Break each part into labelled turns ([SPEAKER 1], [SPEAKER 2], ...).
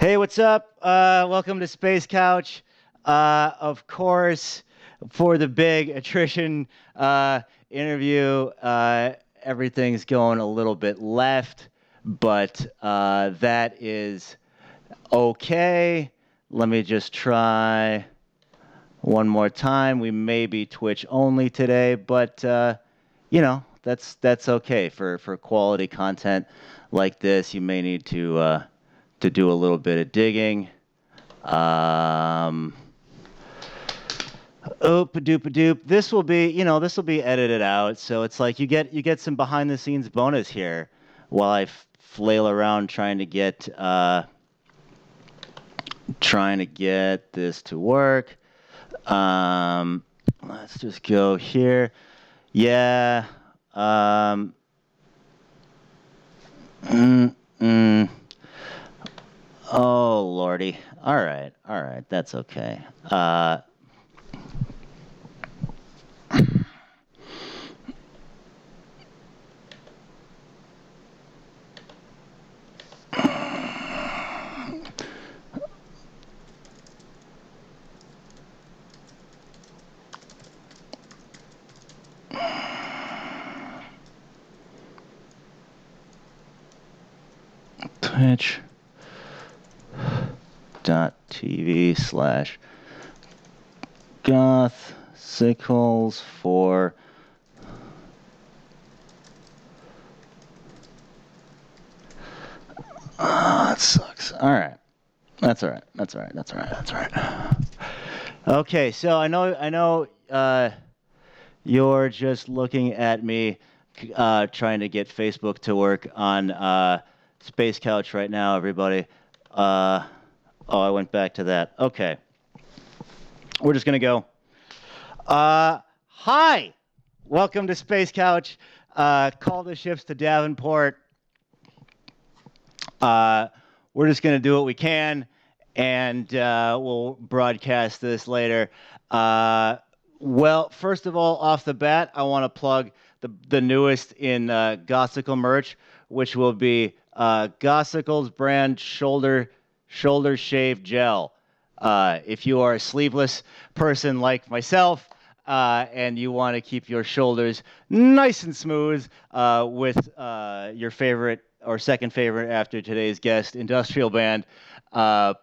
[SPEAKER 1] Hey, what's up? Welcome to Space Couch. Of course, for the big attrition interview, everything's going a little bit left, but that is okay. Let me just try one more time. We may be Twitch only today, but that's okay for quality content like this. You may need to do a little bit of digging. Oop doop doop. This will be edited out, so it's like you get some behind the scenes bonus here while I flail around trying to get this to work. Let's just go here. Yeah. Mm, mm. Oh lordy. All right. That's okay. Twitch.tv/goth sickles for that sucks. All right. That's all right. Okay, so I know you're just looking at me trying to get Facebook to work on Space Couch right now, everybody. Oh, I went back to that. Okay. We're just going to go. Hi. Welcome to Space Couch. Call the ships to Davenport. We're just going to do what we can, and we'll broadcast this later. Well, first of all, off the bat, I want to plug the newest in Gossicle merch, which will be Gossicle's brand shoulder shave gel. If you are a sleeveless person like myself, and you want to keep your shoulders nice and smooth with your favorite or second favorite after today's guest, Industrial Band,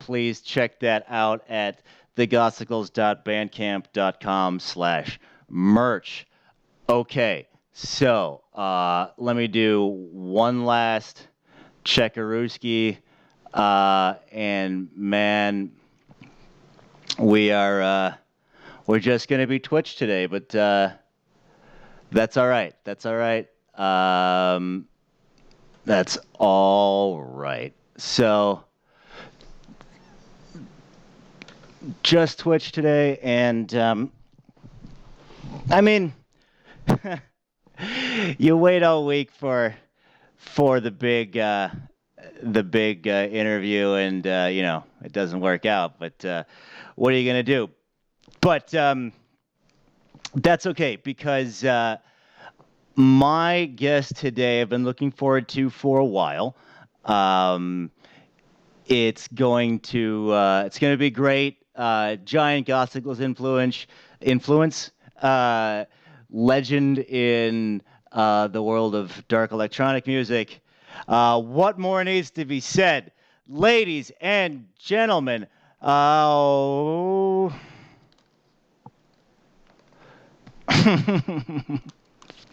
[SPEAKER 1] please check that out at thegossicles.bandcamp.com/merch. Okay, so let me do one last checkarooski, and man, we're just gonna be Twitch today, but that's all right. That's all right. That's all right. So just Twitch today, and I mean, you wait all week for the big interview, and it doesn't work out. But what are you gonna do? But that's okay, because my guest today I've been looking forward to for a while. It's going to be great. Giant Gossicles influence, legend in the world of dark electronic music. What more needs to be said, ladies and gentlemen? Oh.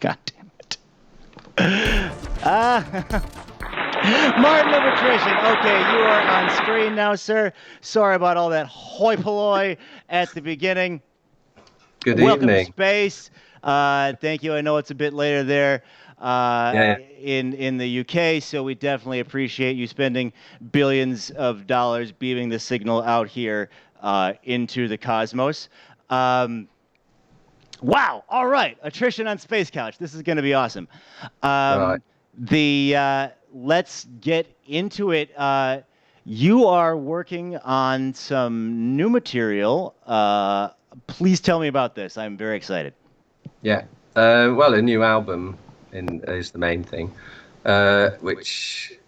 [SPEAKER 1] God damn it. Martin of ATTRITION. Okay, you are on screen now, sir. Sorry about all that hoi polloi at the beginning.
[SPEAKER 2] Good
[SPEAKER 1] Welcome
[SPEAKER 2] evening.
[SPEAKER 1] to space. Thank you. I know it's a bit later there in the UK, so we definitely appreciate you spending billions of dollars beaming the signal out here into the cosmos. Wow. All right. Attrition on Space Couch. This is going to be awesome.
[SPEAKER 2] Right.
[SPEAKER 1] Let's get into it. You are working on some new material. Please tell me about this. I'm very excited.
[SPEAKER 2] Yeah. Well, a new album is the main thing, which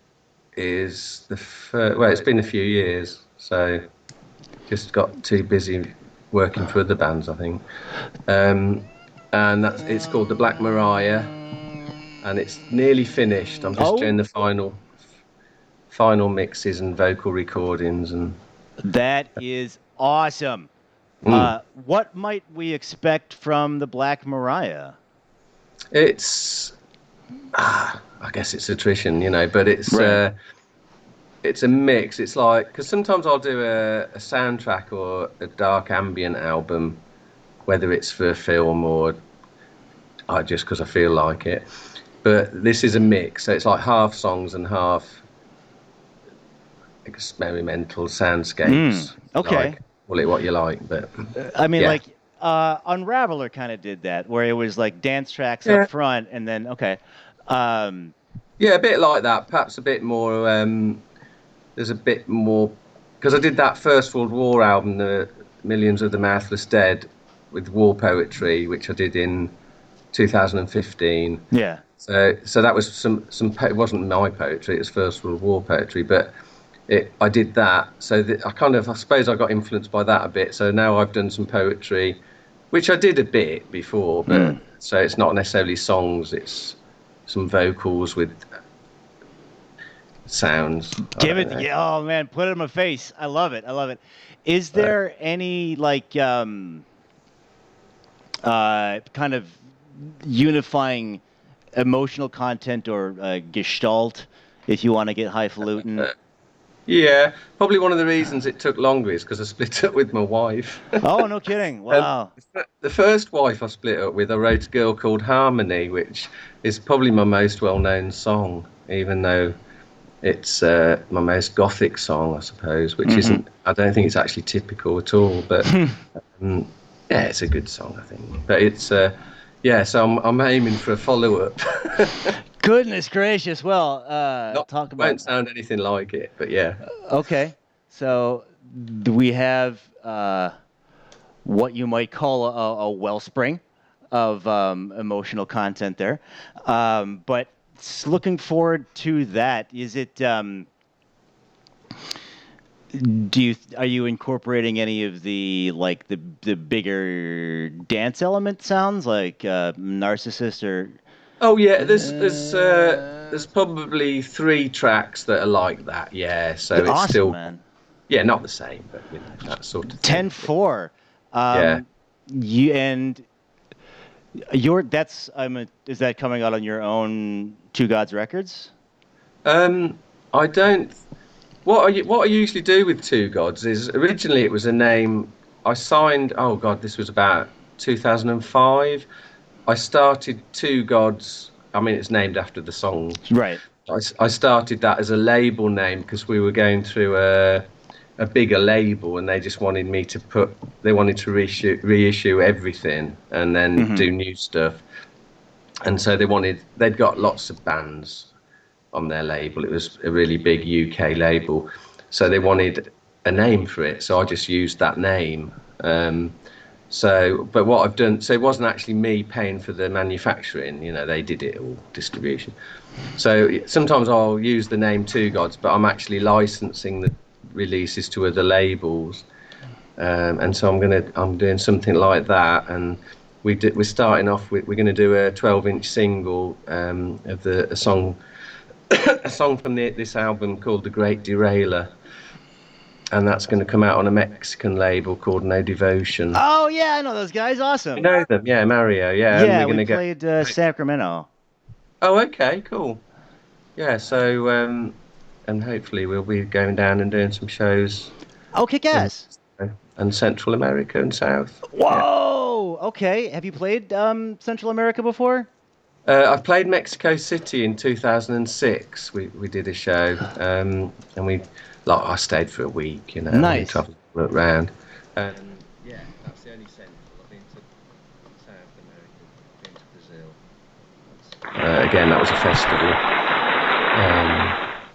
[SPEAKER 2] is well, it's been a few years, so just got too busy working for other bands, I think. And it's called The Black Mariah, and it's nearly finished. I'm just doing
[SPEAKER 1] Oh,
[SPEAKER 2] the final mixes and vocal recordings and
[SPEAKER 1] that is awesome.
[SPEAKER 2] mm,
[SPEAKER 1] What might we expect from the Black Mariah?
[SPEAKER 2] it's I guess it's attrition, but
[SPEAKER 1] Right.
[SPEAKER 2] it's a mix. It's like because sometimes I'll do a soundtrack or a dark ambient album, whether it's for a film or just because I feel like it. But this is a mix, so it's like half songs and half experimental soundscapes.
[SPEAKER 1] Okay.
[SPEAKER 2] Like call it what you like, but
[SPEAKER 1] I mean,
[SPEAKER 2] yeah,
[SPEAKER 1] like Unraveler kind of did that, where it was like dance tracks up
[SPEAKER 2] yeah,
[SPEAKER 1] front, and then okay. Um,
[SPEAKER 2] yeah, a bit like that. Perhaps a bit more. There's a bit more because I did that First World War album, the Millions of the Mouthless Dead, with war poetry, which I did in 2015.
[SPEAKER 1] yeah.
[SPEAKER 2] So that was it wasn't my poetry, it was First World War poetry, but I did that. So I suppose I got influenced by that a bit. So now I've done some poetry, which I did a bit before, but
[SPEAKER 1] Mm.
[SPEAKER 2] so it's not necessarily songs, it's some vocals with sounds. I
[SPEAKER 1] Give
[SPEAKER 2] don't
[SPEAKER 1] it,
[SPEAKER 2] know.
[SPEAKER 1] yeah. Oh man, put it in my face. I love it. I love it. Is
[SPEAKER 2] So,
[SPEAKER 1] there any like kind of unifying emotional content or gestalt, if you want to get highfalutin?
[SPEAKER 2] yeah, probably one of the reasons it took longer is because I split up with my wife.
[SPEAKER 1] Oh, no kidding.
[SPEAKER 2] Um,
[SPEAKER 1] Wow.
[SPEAKER 2] the first wife I split up with, I wrote a girl called Harmony, which is probably my most well-known song, even though it's my most gothic song, I suppose, which
[SPEAKER 1] Hmm.
[SPEAKER 2] isn't, I don't think it's actually typical at all, but um, yeah, it's a good song, I think. But yeah, so I'm aiming for a follow-up.
[SPEAKER 1] Goodness gracious. Well,
[SPEAKER 2] Not,
[SPEAKER 1] talk about.
[SPEAKER 2] won't sound anything like it, but yeah.
[SPEAKER 1] Okay. So we have what you might call a wellspring of emotional content there. But looking forward to that. Is it? Are you incorporating any of the like the bigger dance element sounds like Narcissist or?
[SPEAKER 2] Oh yeah, there's probably 3 tracks that are like that. Yeah, so it's
[SPEAKER 1] Awesome,
[SPEAKER 2] still
[SPEAKER 1] man.
[SPEAKER 2] yeah, not the same, but that sort of thing.
[SPEAKER 1] 10-4.
[SPEAKER 2] Yeah.
[SPEAKER 1] You and your that's is that coming out on your own Two Gods Records?
[SPEAKER 2] I don't. What I usually do with Two Gods is originally it was a name I signed. Oh God, this was about 2005. I started Two Gods. I mean, it's named after the song.
[SPEAKER 1] Right.
[SPEAKER 2] I started that as a label name because we were going through a bigger label and they just wanted me to they wanted to reissue everything and then
[SPEAKER 1] Hmm.
[SPEAKER 2] do new stuff. And so they'd got lots of bands on their label. It was a really big UK label. So they wanted a name for it. So I just used that name. But what I've done, so it wasn't actually me paying for the manufacturing, they did it all, distribution. So sometimes I'll use the name Two Gods, but I'm actually licensing the releases to other labels. And so I'm doing something like that. And we're starting off with, we're going to do a 12-inch single of a song, a song from this album called The Great Derailer. And that's going to come out on a Mexican label called No Devotion.
[SPEAKER 1] Oh yeah, I know those guys.
[SPEAKER 2] You
[SPEAKER 1] Awesome.
[SPEAKER 2] know them, yeah, Mario, yeah, and
[SPEAKER 1] Yeah,
[SPEAKER 2] we're
[SPEAKER 1] we
[SPEAKER 2] gonna go.
[SPEAKER 1] played Sacramento.
[SPEAKER 2] Oh, okay, cool. Yeah, so and hopefully we'll be going down and doing some shows
[SPEAKER 1] Oh, kick
[SPEAKER 2] in
[SPEAKER 1] ass.
[SPEAKER 2] and Central America and South. Yeah,
[SPEAKER 1] Whoa. Okay. Have you played Central America before?
[SPEAKER 2] I've played Mexico City in 2006. We did a show, and I stayed for a week, and we
[SPEAKER 1] Nice.
[SPEAKER 2] travelled around. Um, yeah, that's the only Central. I've been to South America, been to Brazil. Again, that was a festival.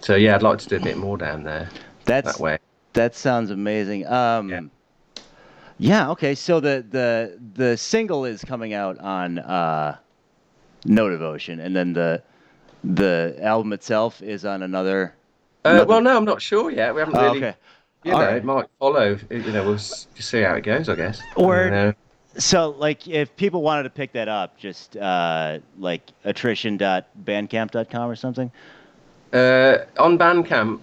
[SPEAKER 2] So yeah, I'd like to do a bit more down there that
[SPEAKER 1] That's
[SPEAKER 2] way.
[SPEAKER 1] that sounds amazing.
[SPEAKER 2] Yeah.
[SPEAKER 1] Yeah. Okay. So the single is coming out on No Devotion, and then the album itself is on another.
[SPEAKER 2] Well,
[SPEAKER 1] Nothing.
[SPEAKER 2] no, I'm not sure yet. We haven't
[SPEAKER 1] Oh,
[SPEAKER 2] really,
[SPEAKER 1] okay. All
[SPEAKER 2] it
[SPEAKER 1] right.
[SPEAKER 2] might follow. We'll see how it goes, I guess.
[SPEAKER 1] Word. So, like, if people wanted to pick that up, just like attrition.bandcamp.com or something.
[SPEAKER 2] On Bandcamp,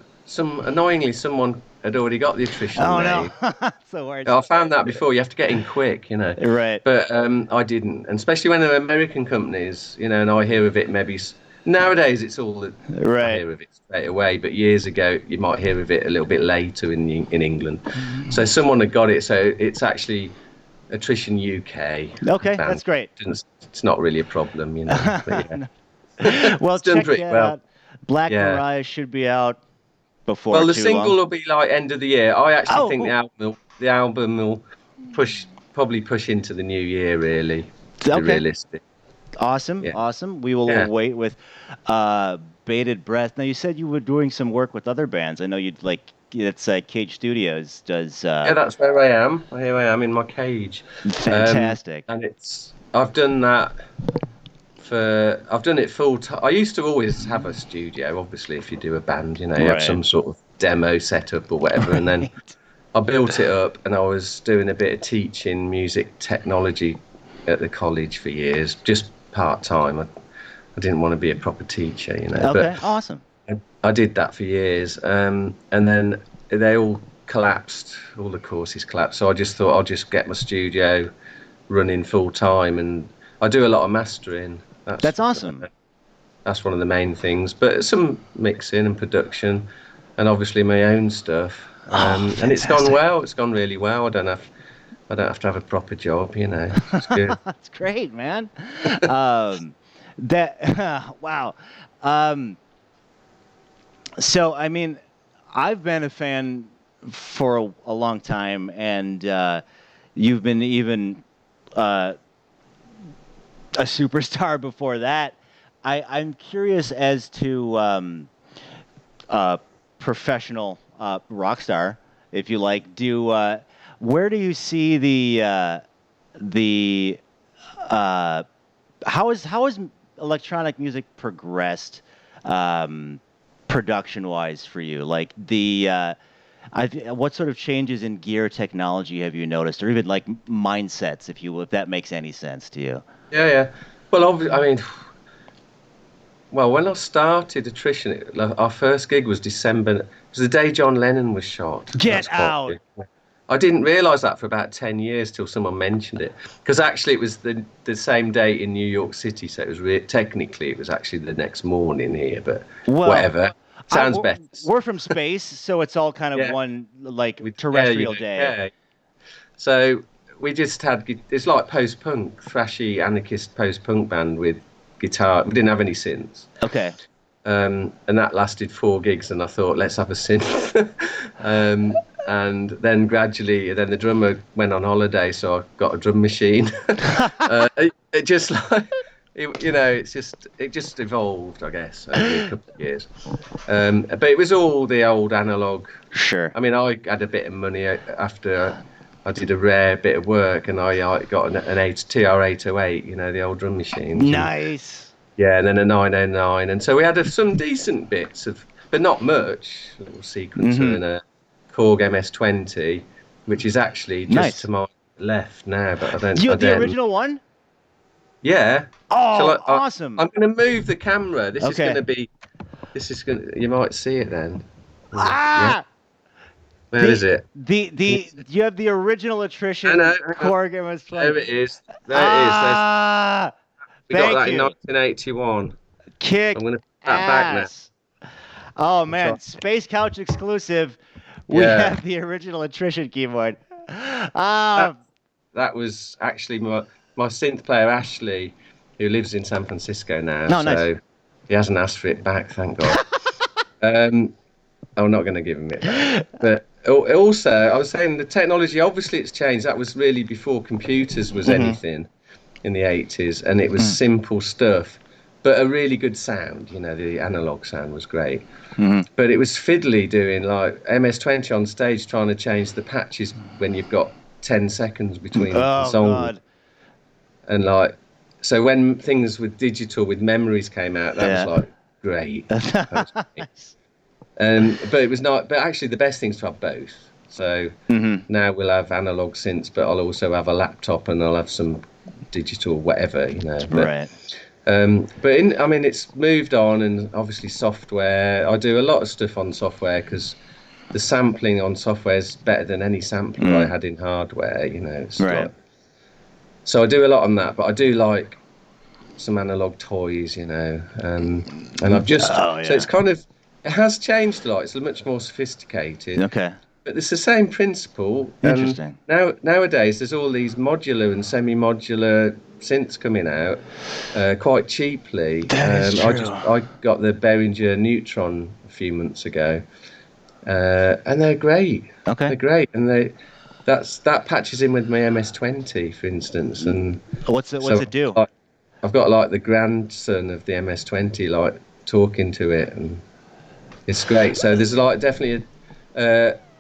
[SPEAKER 2] annoyingly someone had already got the attrition
[SPEAKER 1] Oh no,
[SPEAKER 2] name.
[SPEAKER 1] that's the worst.
[SPEAKER 2] I found that before. You have to get in quick.
[SPEAKER 1] Right,
[SPEAKER 2] But I didn't, and especially when they're American companies, and I hear of it maybe. Nowadays, it's all that I
[SPEAKER 1] right.
[SPEAKER 2] hear of it straight away. But years ago, you might hear of it a little bit later in England. So someone had got it. So it's actually Attrition UK
[SPEAKER 1] Okay,
[SPEAKER 2] band.
[SPEAKER 1] that's great.
[SPEAKER 2] It's not really a problem. But yeah,
[SPEAKER 1] Well,
[SPEAKER 2] it's done
[SPEAKER 1] check
[SPEAKER 2] pretty
[SPEAKER 1] that
[SPEAKER 2] well.
[SPEAKER 1] out. Black
[SPEAKER 2] Yeah.
[SPEAKER 1] Mariah should be out before
[SPEAKER 2] Well, the
[SPEAKER 1] too
[SPEAKER 2] single
[SPEAKER 1] long.
[SPEAKER 2] will be like end of the year. I actually
[SPEAKER 1] Oh,
[SPEAKER 2] think
[SPEAKER 1] cool.
[SPEAKER 2] the album will probably push into the new year. Really, to be
[SPEAKER 1] Okay.
[SPEAKER 2] realistic.
[SPEAKER 1] Awesome,
[SPEAKER 2] Yeah,
[SPEAKER 1] awesome. We will
[SPEAKER 2] yeah,
[SPEAKER 1] await with bated breath. Now, you said you were doing some work with other bands. I know you'd like it's Cage Studios does
[SPEAKER 2] yeah. That's where I am. Here I am in my cage,
[SPEAKER 1] fantastic.
[SPEAKER 2] and I've done that I've done it full time. I used to always have a studio. Obviously, if you do a band, you have
[SPEAKER 1] Right.
[SPEAKER 2] some sort of demo setup or whatever, and then
[SPEAKER 1] Right.
[SPEAKER 2] I built it up, and I was doing a bit of teaching music technology at the college for years, just part time. I didn't want to be a proper teacher. But
[SPEAKER 1] Okay, awesome.
[SPEAKER 2] I did that for years, and then they all collapsed. All the courses collapsed, so I just thought I'll just get my studio running full time, and I do a lot of mastering.
[SPEAKER 1] That's awesome.
[SPEAKER 2] That's one of the main things, but some mixing and production, and obviously my own stuff.
[SPEAKER 1] Oh,
[SPEAKER 2] And it's gone
[SPEAKER 1] fantastic.
[SPEAKER 2] well. It's gone really well. I don't have to have a proper job. It's good.
[SPEAKER 1] That's great, man. That wow. Um, so I mean, I've been a fan for a long time, and you've been even uh, a superstar before that. I'm curious as to uh, professional rock star, if you like. Where do you see the how has electronic music progressed production wise for you? Like what sort of changes in gear technology have you noticed, or even like mindsets, if you will, if that makes any sense to you?
[SPEAKER 2] Yeah, yeah. Well, I mean, well, when I started Attrition, our first gig was December. It was the day John Lennon was shot.
[SPEAKER 1] Get
[SPEAKER 2] That's quite
[SPEAKER 1] out.
[SPEAKER 2] good. I didn't realise that for about 10 years till someone mentioned it. Because actually, it was the same day in New York City, so it was technically it was actually the next morning here, but
[SPEAKER 1] Well,
[SPEAKER 2] whatever. Sounds
[SPEAKER 1] we're,
[SPEAKER 2] better.
[SPEAKER 1] we're from space, so it's all kind of
[SPEAKER 2] Yeah,
[SPEAKER 1] one like
[SPEAKER 2] yeah,
[SPEAKER 1] terrestrial day.
[SPEAKER 2] yeah. So we just had it's like post punk, thrashy, anarchist post punk band with guitar. We didn't have any synths.
[SPEAKER 1] Okay.
[SPEAKER 2] And that lasted 4 gigs, and I thought, let's have a synth. And then gradually, then the drummer went on holiday, so I got a drum machine. It just like, it just evolved, I guess, over a couple of years. But it was all the old analog.
[SPEAKER 1] Sure.
[SPEAKER 2] I mean, I had a bit of money after I did a rare bit of work, and I got an TR-808, the old drum machines.
[SPEAKER 1] Nice.
[SPEAKER 2] Yeah, and then a 909, and so we had some decent bits but not much. A little sequencer
[SPEAKER 1] Mm-hmm.
[SPEAKER 2] and a Korg MS-20, which is actually just to
[SPEAKER 1] Nice.
[SPEAKER 2] my left now, but
[SPEAKER 1] Do you
[SPEAKER 2] I
[SPEAKER 1] have the
[SPEAKER 2] don't.
[SPEAKER 1] original one?
[SPEAKER 2] Yeah. Shall
[SPEAKER 1] Oh,
[SPEAKER 2] I?
[SPEAKER 1] awesome.
[SPEAKER 2] I'm going to move the camera.
[SPEAKER 1] Okay.
[SPEAKER 2] This is going to. You might see it then. Yeah.
[SPEAKER 1] Ah,
[SPEAKER 2] Where is
[SPEAKER 1] the
[SPEAKER 2] it?
[SPEAKER 1] you have the original
[SPEAKER 2] No, no.
[SPEAKER 1] attrition
[SPEAKER 2] Hang on.
[SPEAKER 1] Korg MS-20.
[SPEAKER 2] There it is. There it is.
[SPEAKER 1] Ah,
[SPEAKER 2] We got
[SPEAKER 1] thank
[SPEAKER 2] that in
[SPEAKER 1] you.
[SPEAKER 2] 1981. I'm
[SPEAKER 1] Kick
[SPEAKER 2] going to put that back now.
[SPEAKER 1] ass. Oh
[SPEAKER 2] I'll try.
[SPEAKER 1] man, Space Couch exclusive. We
[SPEAKER 2] Yeah.
[SPEAKER 1] have the original attrition keyboard.
[SPEAKER 2] That
[SPEAKER 1] Ah,
[SPEAKER 2] that was actually my synth player Ashley, who lives in San Francisco now.
[SPEAKER 1] no, nice.
[SPEAKER 2] So he hasn't asked for it back, thank God. Um, I'm not going to give him it back. But also, I was saying the technology, obviously it's changed. That was really before computers was
[SPEAKER 1] Hmm.
[SPEAKER 2] anything in the 80s, and it was simple stuff, but a really good sound. The analog sound was great.
[SPEAKER 1] Hmm.
[SPEAKER 2] But it was fiddly doing like MS-20 on stage trying to change the patches when you've got 10 seconds between the
[SPEAKER 1] Oh
[SPEAKER 2] songs.
[SPEAKER 1] God.
[SPEAKER 2] And like, so when things with digital with memories came out, that was
[SPEAKER 1] Yeah.
[SPEAKER 2] like great. That was great.
[SPEAKER 1] Nice.
[SPEAKER 2] But it was not. But actually, the best thing is to have both. So now we'll have analog synths, but I'll also have a laptop and I'll have some digital, whatever, you know.
[SPEAKER 1] Right.
[SPEAKER 2] I mean, it's moved on, and obviously software. I do a lot of stuff on software because the sampling on software is better than any sampler I had in hardware. You know, it's
[SPEAKER 1] Right.
[SPEAKER 2] like, so I do a lot on that, but I do like some analog toys, you know, and I've just
[SPEAKER 1] Oh
[SPEAKER 2] so
[SPEAKER 1] yeah.
[SPEAKER 2] it's kind of it has changed a lot. It's much more sophisticated,
[SPEAKER 1] Okay.
[SPEAKER 2] but it's the same principle. And
[SPEAKER 1] Interesting.
[SPEAKER 2] nowadays, there's all these modular and semi-modular synths coming out quite cheaply.
[SPEAKER 1] That is true.
[SPEAKER 2] I got the Behringer Neutron a few months ago, and they're great.
[SPEAKER 1] Okay.
[SPEAKER 2] They're great, and that patches in with my MS-20, for instance, and
[SPEAKER 1] What's
[SPEAKER 2] so
[SPEAKER 1] it do?
[SPEAKER 2] I've got like the grandson of the MS-20 like talking to it, and it's great. So there's like definitely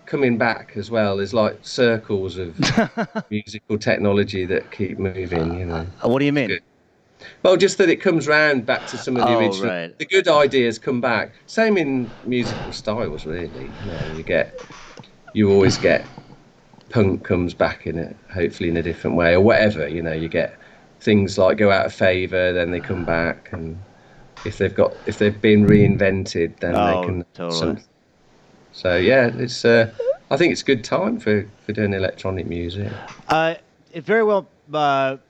[SPEAKER 2] coming back as well. There's like circles of musical technology that keep moving. You know,
[SPEAKER 1] What do you
[SPEAKER 2] it's
[SPEAKER 1] mean?
[SPEAKER 2] good. Well, just that it comes round back to some of the
[SPEAKER 1] Oh
[SPEAKER 2] original.
[SPEAKER 1] right.
[SPEAKER 2] The good ideas come back. Same in musical styles, really. You know, you always get punk comes back in it, hopefully in a different way or whatever. You know, you get things like go out of favour, then they come back, and if they've been reinvented, then they
[SPEAKER 1] Oh
[SPEAKER 2] can
[SPEAKER 1] totally.
[SPEAKER 2] some. So yeah, it's I think it's a good time for doing electronic music.
[SPEAKER 1] Uh, it very well.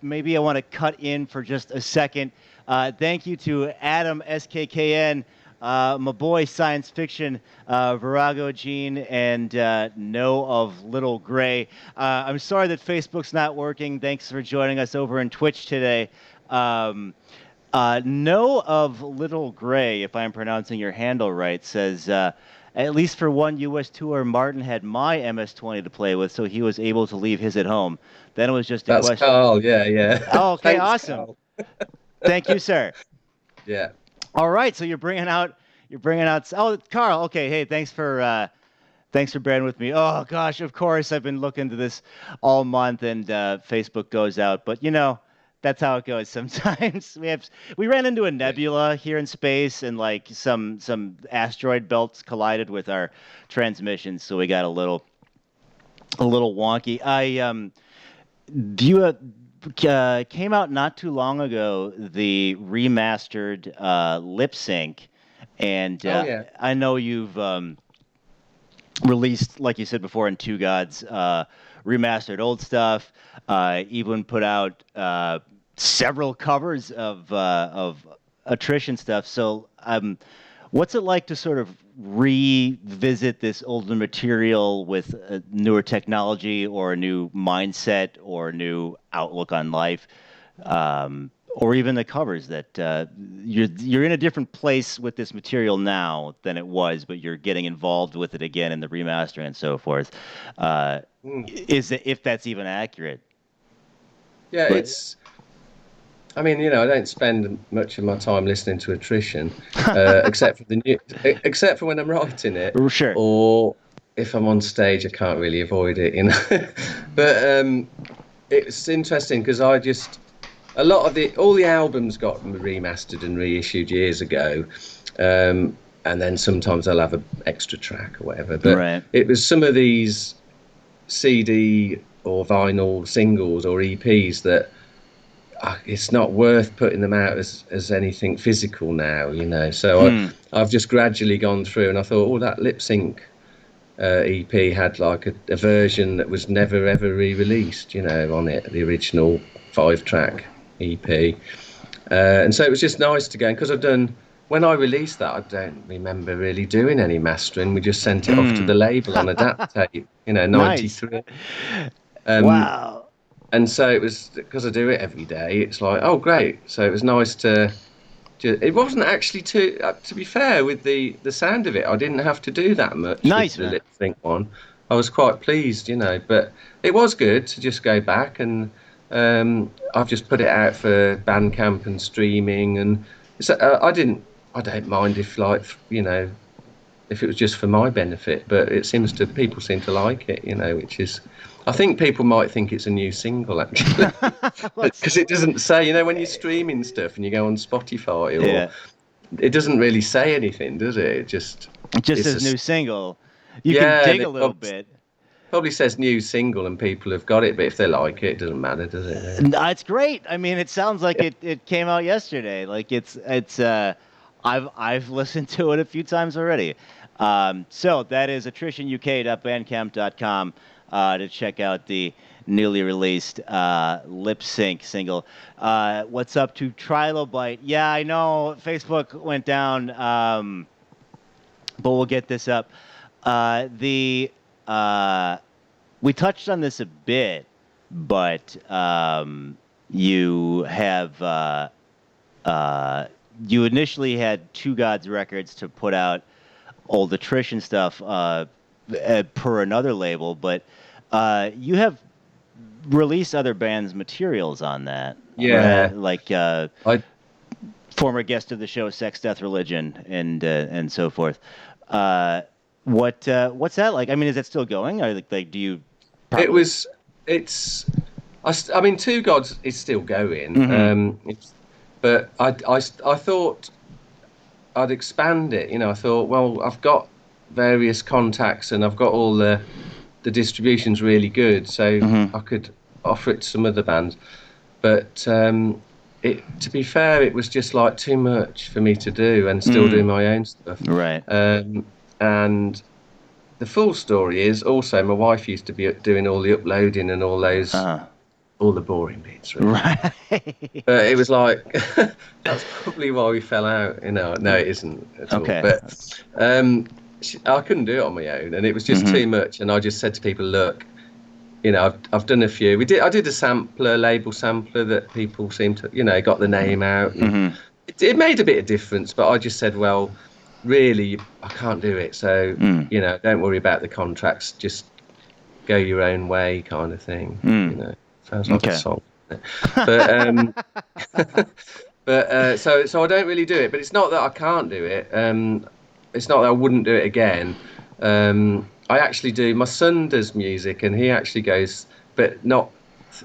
[SPEAKER 1] Maybe I want to cut in for just a second. Thank you to Adam SKKN, my boy Science Fiction, Virago Gene, and No of Little Gray. I'm sorry that Facebook's not working. Thanks for joining us over in Twitch today. Um, No of Little Gray, if I'm pronouncing your handle right, says, at least for one US tour, Martin had my MS-20 to play with, so he was able to leave his at home. Then it was just a
[SPEAKER 2] That's
[SPEAKER 1] question.
[SPEAKER 2] Carl. Yeah, yeah.
[SPEAKER 1] Oh, okay,
[SPEAKER 2] Thanks,
[SPEAKER 1] awesome.
[SPEAKER 2] Carl.
[SPEAKER 1] Thank you, sir.
[SPEAKER 2] Yeah.
[SPEAKER 1] All right, so you're bringing out. Oh, Carl. Okay, hey, thanks for bearing with me. Oh gosh, of course I've been looking to this all month, and Facebook goes out. But you know, that's how it goes sometimes. We ran into a
[SPEAKER 2] Yeah.
[SPEAKER 1] nebula here in space, and like some asteroid belts collided with our transmissions, so we got a little wonky. I do you came out not too long ago the remastered lip sync, and
[SPEAKER 2] Oh yeah.
[SPEAKER 1] I know you've released, like you said before, in Two Gods, remastered old stuff. Even put out several covers of attrition stuff. So, what's it like to sort of revisit this older material with newer technology or a new mindset or a new outlook on life? Or even the covers that you're in a different place with this material now than it was, but you're getting involved with it again in the remastering and so forth. Uh,
[SPEAKER 2] Mm.
[SPEAKER 1] is it, if that's even accurate?
[SPEAKER 2] Yeah,
[SPEAKER 1] But
[SPEAKER 2] it's. I mean, you know, I don't spend much of my time listening to attrition, except for when I'm writing it,
[SPEAKER 1] sure,
[SPEAKER 2] or if I'm on stage, I can't really avoid it, you know. But it's interesting because a lot of all the albums got remastered and reissued years ago, and then sometimes I'll have an extra track or whatever. But
[SPEAKER 1] right.
[SPEAKER 2] it was some of these CD or vinyl singles or EPs that it's not worth putting them out as anything physical now, you know. So
[SPEAKER 1] Hmm.
[SPEAKER 2] I've just gradually gone through, and I thought, oh, that lip sync EP had like a version that was never ever re-released, you know, on it, the original 5-track EP. And so it was just nice to go, because when I released that, I don't remember really doing any mastering. We just sent it off to
[SPEAKER 1] Hmm.
[SPEAKER 2] the label on adapt tape, you know,
[SPEAKER 1] Nice.
[SPEAKER 2] 93. Um,
[SPEAKER 1] Wow.
[SPEAKER 2] and so it was, because I do it every day, it's like, oh, great. So it was nice to. It wasn't actually to be fair with the sound of it. I didn't have to do that much with
[SPEAKER 1] Nice,
[SPEAKER 2] the
[SPEAKER 1] man.
[SPEAKER 2] lip sync one. I was quite pleased, you know. But it was good to just go back, and I've just put it out for Bandcamp and streaming, and so I don't mind if, like, you know, if it was just for my benefit. But people seem to like it, you know, which is. I think people might think it's a new single, actually.
[SPEAKER 1] Let's,
[SPEAKER 2] Because it doesn't say, you know, when you're streaming stuff and you go on Spotify, or
[SPEAKER 1] yeah.
[SPEAKER 2] it doesn't really say anything, does it? It just
[SPEAKER 1] It just
[SPEAKER 2] It's
[SPEAKER 1] says
[SPEAKER 2] a
[SPEAKER 1] new single. You can
[SPEAKER 2] yeah, and
[SPEAKER 1] dig a
[SPEAKER 2] it
[SPEAKER 1] little bit.
[SPEAKER 2] probably says new single, and people have got it. But if they like it, it doesn't matter, does it? Really?
[SPEAKER 1] No, it's great. I mean, it sounds like it came out yesterday. Like I've listened to it a few times already. So that is attritionuk.bandcamp.com to check out the newly released lip sync single. What's up to Trilobite? Yeah, I know Facebook went down, but we'll get this up. The We touched on this a bit, but you have uh, you initially had Two Gods Records to put out old attrition stuff per another label, but you have released other bands' materials on that, right?
[SPEAKER 2] Yeah,
[SPEAKER 1] Like
[SPEAKER 2] I
[SPEAKER 1] former guest of the show, Sex, Death, Religion, and so forth. Uh, what's that like? I mean, is that still going? Or like do you
[SPEAKER 2] it
[SPEAKER 1] probably?
[SPEAKER 2] was it's I mean, Two Gods is still going.
[SPEAKER 1] Mm-hmm.
[SPEAKER 2] But I thought I'd expand it. You know, I thought, well, I've got various contacts and I've got all the distribution's really good, so
[SPEAKER 1] Mm-hmm.
[SPEAKER 2] I could offer it to some other bands. But to be fair, it was just like too much for me to do and still do
[SPEAKER 1] Mm.
[SPEAKER 2] my own stuff.
[SPEAKER 1] Right.
[SPEAKER 2] And the full story is also my wife used to be doing all the uploading and
[SPEAKER 1] Uh-huh.
[SPEAKER 2] all the boring bits, really.
[SPEAKER 1] Right.
[SPEAKER 2] But it was like that's probably why we fell out. You know, no, it isn't at all.
[SPEAKER 1] Okay.
[SPEAKER 2] But I couldn't do it on my own, and it was just
[SPEAKER 1] Mm-hmm.
[SPEAKER 2] too much. And I just said to people, look, you know, I've done a few. I did a sampler, label sampler that people seem to, you know, got the name out, and
[SPEAKER 1] Mm-hmm.
[SPEAKER 2] it made a bit of difference. But I just said, well, really, I can't do it. So
[SPEAKER 1] Mm.
[SPEAKER 2] you know, don't worry about the contracts. Just go your own way, kind of thing. You
[SPEAKER 1] Mm.
[SPEAKER 2] know, sounds like a
[SPEAKER 1] Okay.
[SPEAKER 2] song. But so I don't really do it, but it's not that I can't do it. It's not that I wouldn't do it again. I actually do. My son does music, and he actually goes, but not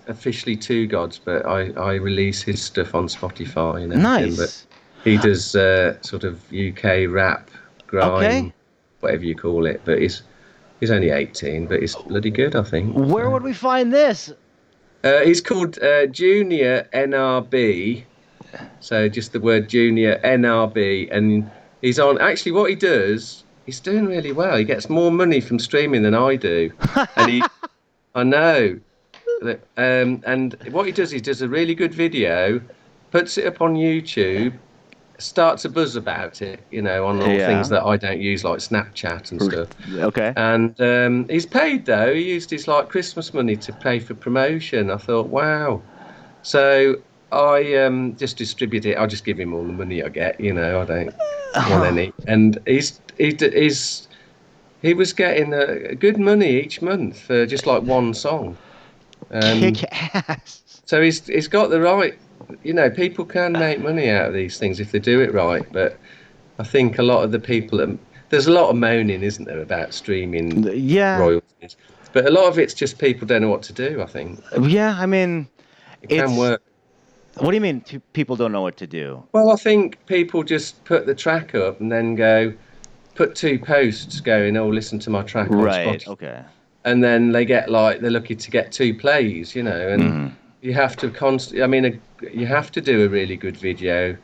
[SPEAKER 2] officially Two Gods, but I release his stuff on Spotify and everything. But
[SPEAKER 1] Nice.
[SPEAKER 2] he does sort of UK rap,
[SPEAKER 1] Okay.
[SPEAKER 2] grime, whatever you call it. But he's only 18, but he's bloody good, I think.
[SPEAKER 1] Where
[SPEAKER 2] So
[SPEAKER 1] would we find this?
[SPEAKER 2] he's called Junior NRB. So just the word Junior NRB, and he's on. Actually, what he does, he's doing really well. He gets more money from streaming than I do, and I know. And what he does a really good video, puts it up on YouTube, starts a buzz about it, you know, on all things
[SPEAKER 1] Yeah.
[SPEAKER 2] that I don't use, like Snapchat and stuff.
[SPEAKER 1] Okay.
[SPEAKER 2] And he's paid though. He used his like Christmas money to pay for promotion. I thought, wow. So I just distribute it. I just give him all the money I get. You know, I don't want
[SPEAKER 1] Oh,
[SPEAKER 2] any. And he was getting good money each month for just like one song.
[SPEAKER 1] kick
[SPEAKER 2] Um,
[SPEAKER 1] ass.
[SPEAKER 2] so he's got the right. You know, people can make money out of these things if they do it right. But I think a lot of the people there's a lot of moaning, isn't there, about streaming
[SPEAKER 1] Yeah.
[SPEAKER 2] royalties. But a lot of it's just people don't know what to do. I think
[SPEAKER 1] Yeah. I mean,
[SPEAKER 2] it can
[SPEAKER 1] it's.
[SPEAKER 2] work.
[SPEAKER 1] What do you mean? People don't know what to do?
[SPEAKER 2] Well, I think people just put the track up and then put two posts going, oh, listen to my track on
[SPEAKER 1] Right.
[SPEAKER 2] Spotify.
[SPEAKER 1] Okay.
[SPEAKER 2] And then they get like, they're lucky to get two plays, you know, and
[SPEAKER 1] Mm-hmm.
[SPEAKER 2] you have to I mean, you have to do a really good video.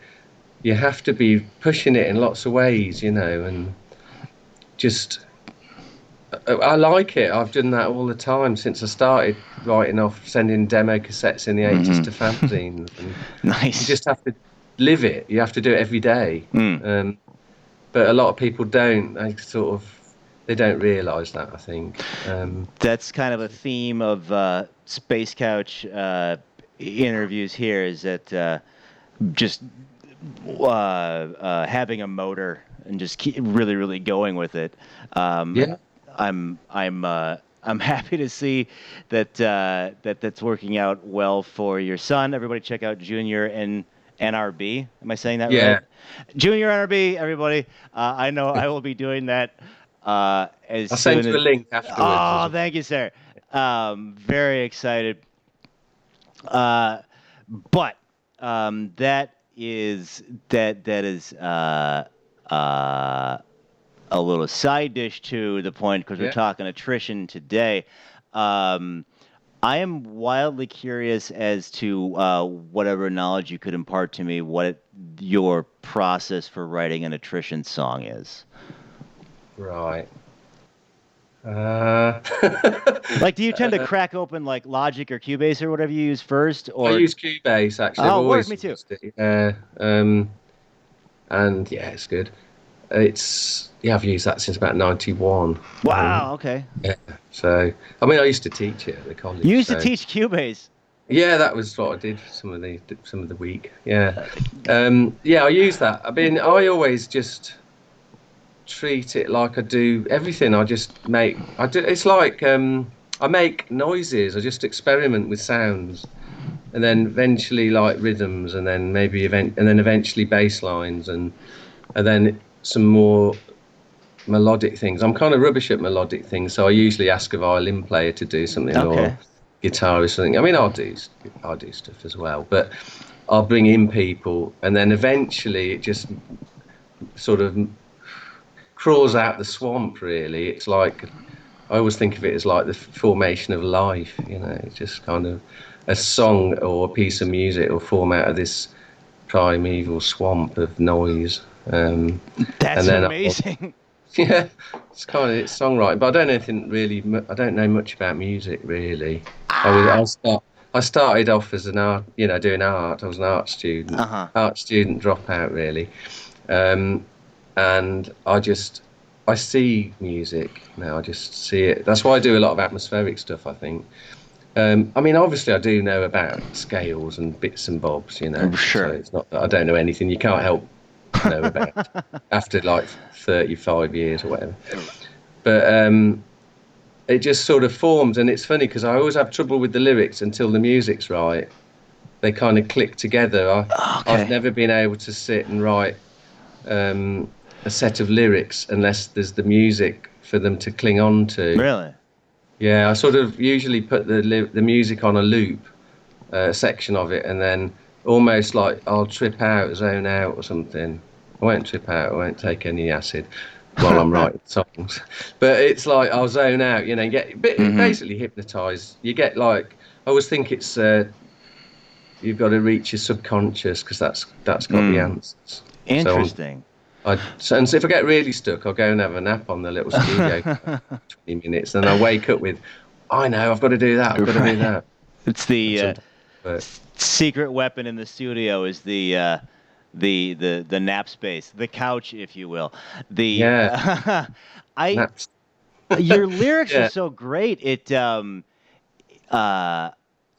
[SPEAKER 2] You have to be pushing it in lots of ways, you know, and just, I like it. I've done that all the time since I started writing off, sending demo cassettes in the 80s to
[SPEAKER 1] Mm-hmm.
[SPEAKER 2] fanzines. And you
[SPEAKER 1] Nice.
[SPEAKER 2] just have to live it. You have to do it every day.
[SPEAKER 1] Mm.
[SPEAKER 2] But a lot of people don't. They don't realise that. I think.
[SPEAKER 1] That's kind of a theme of Space Couch interviews here is that just having a motor and just keep really, really going with it. Um,
[SPEAKER 2] Yeah,
[SPEAKER 1] I'm happy to see that that's working out well for your son. Everybody, check out Junior and NRB. Am I saying that right?
[SPEAKER 2] yeah.
[SPEAKER 1] Junior NRB, everybody. I know I will be doing that as
[SPEAKER 2] I'll send
[SPEAKER 1] soon
[SPEAKER 2] you a
[SPEAKER 1] as.
[SPEAKER 2] link afterwards as
[SPEAKER 1] Oh,
[SPEAKER 2] well.
[SPEAKER 1] thank you, sir. Very excited. Uh, but that is uh, a little side dish to the point because we're
[SPEAKER 2] Yeah.
[SPEAKER 1] talking attrition today. Um, I am wildly curious as to whatever knowledge you could impart to me, what your process for writing an attrition song is.
[SPEAKER 2] Right. Uh,
[SPEAKER 1] Like, do you tend to crack open like Logic or Cubase or whatever you use first,
[SPEAKER 2] I
[SPEAKER 1] or
[SPEAKER 2] use Cubase actually. I've
[SPEAKER 1] oh, word,
[SPEAKER 2] always
[SPEAKER 1] me too.
[SPEAKER 2] used it. And yeah, it's good. It's yeah, I've used that since about '91.
[SPEAKER 1] Wow, okay.
[SPEAKER 2] Yeah. So I mean, I used to teach it at the
[SPEAKER 1] You
[SPEAKER 2] college.
[SPEAKER 1] used to
[SPEAKER 2] So
[SPEAKER 1] teach Cubase.
[SPEAKER 2] yeah, that was what I did for some of the week. Yeah. Yeah, I use that. I mean, I always just treat it like I do everything. I just make. I do. It's like I make noises. I just experiment with sounds, and then eventually like rhythms, and then and then eventually bass lines, and then some more melodic things. I'm kind of rubbish at melodic things, so I usually ask a violin player to do something or
[SPEAKER 1] Okay.
[SPEAKER 2] guitar or something. I mean, I'll do stuff as well, but I'll bring in people, and then eventually it just sort of crawls out the swamp. Really, it's like I always think of it as like the formation of life. You know, it's just kind of a song or a piece of music will form out of this primeval swamp of noise.
[SPEAKER 1] That's
[SPEAKER 2] And then
[SPEAKER 1] amazing.
[SPEAKER 2] yeah, it's songwriting, but I don't know anything really. I don't know much about music really.
[SPEAKER 1] Ah.
[SPEAKER 2] I started off as an art, doing art. I was an
[SPEAKER 1] Uh-huh.
[SPEAKER 2] art student dropout really, um, and I see music now. I just see it. That's why I do a lot of atmospheric stuff, I think. I mean, obviously, I do know about scales and bits and bobs, So
[SPEAKER 1] Sure.
[SPEAKER 2] it's not that I don't know anything. You can't help know about after like 35 years or whatever. But it just sort of forms, and it's funny because I always have trouble with the lyrics until the music's right. They kind of click together. I've
[SPEAKER 1] Okay.
[SPEAKER 2] never been able to sit and write a set of lyrics unless there's the music for them to cling on to.
[SPEAKER 1] Really?
[SPEAKER 2] Yeah, I sort of usually put the music on a loop, a section of it, and then almost like I'll trip out, zone out, or something. I won't trip out. I won't take any acid while I'm writing songs. But it's like I'll zone out,
[SPEAKER 1] Hmm.
[SPEAKER 2] basically hypnotized. You get like I always think it's you've got to reach your subconscious because that's got the
[SPEAKER 1] Mm.
[SPEAKER 2] answers. So
[SPEAKER 1] Interesting.
[SPEAKER 2] and so if I get really stuck, I'll go and have a nap on the little studio for 20 minutes, and I wake up with, I know I've got to do that. I've got to do
[SPEAKER 1] Right.
[SPEAKER 2] that.
[SPEAKER 1] It's
[SPEAKER 2] And
[SPEAKER 1] the
[SPEAKER 2] sometimes, but
[SPEAKER 1] secret weapon in the studio is the nap space, the couch, if you will. The
[SPEAKER 2] yeah,
[SPEAKER 1] I
[SPEAKER 2] naps.
[SPEAKER 1] Your lyrics are
[SPEAKER 2] Yeah,
[SPEAKER 1] so great. It uh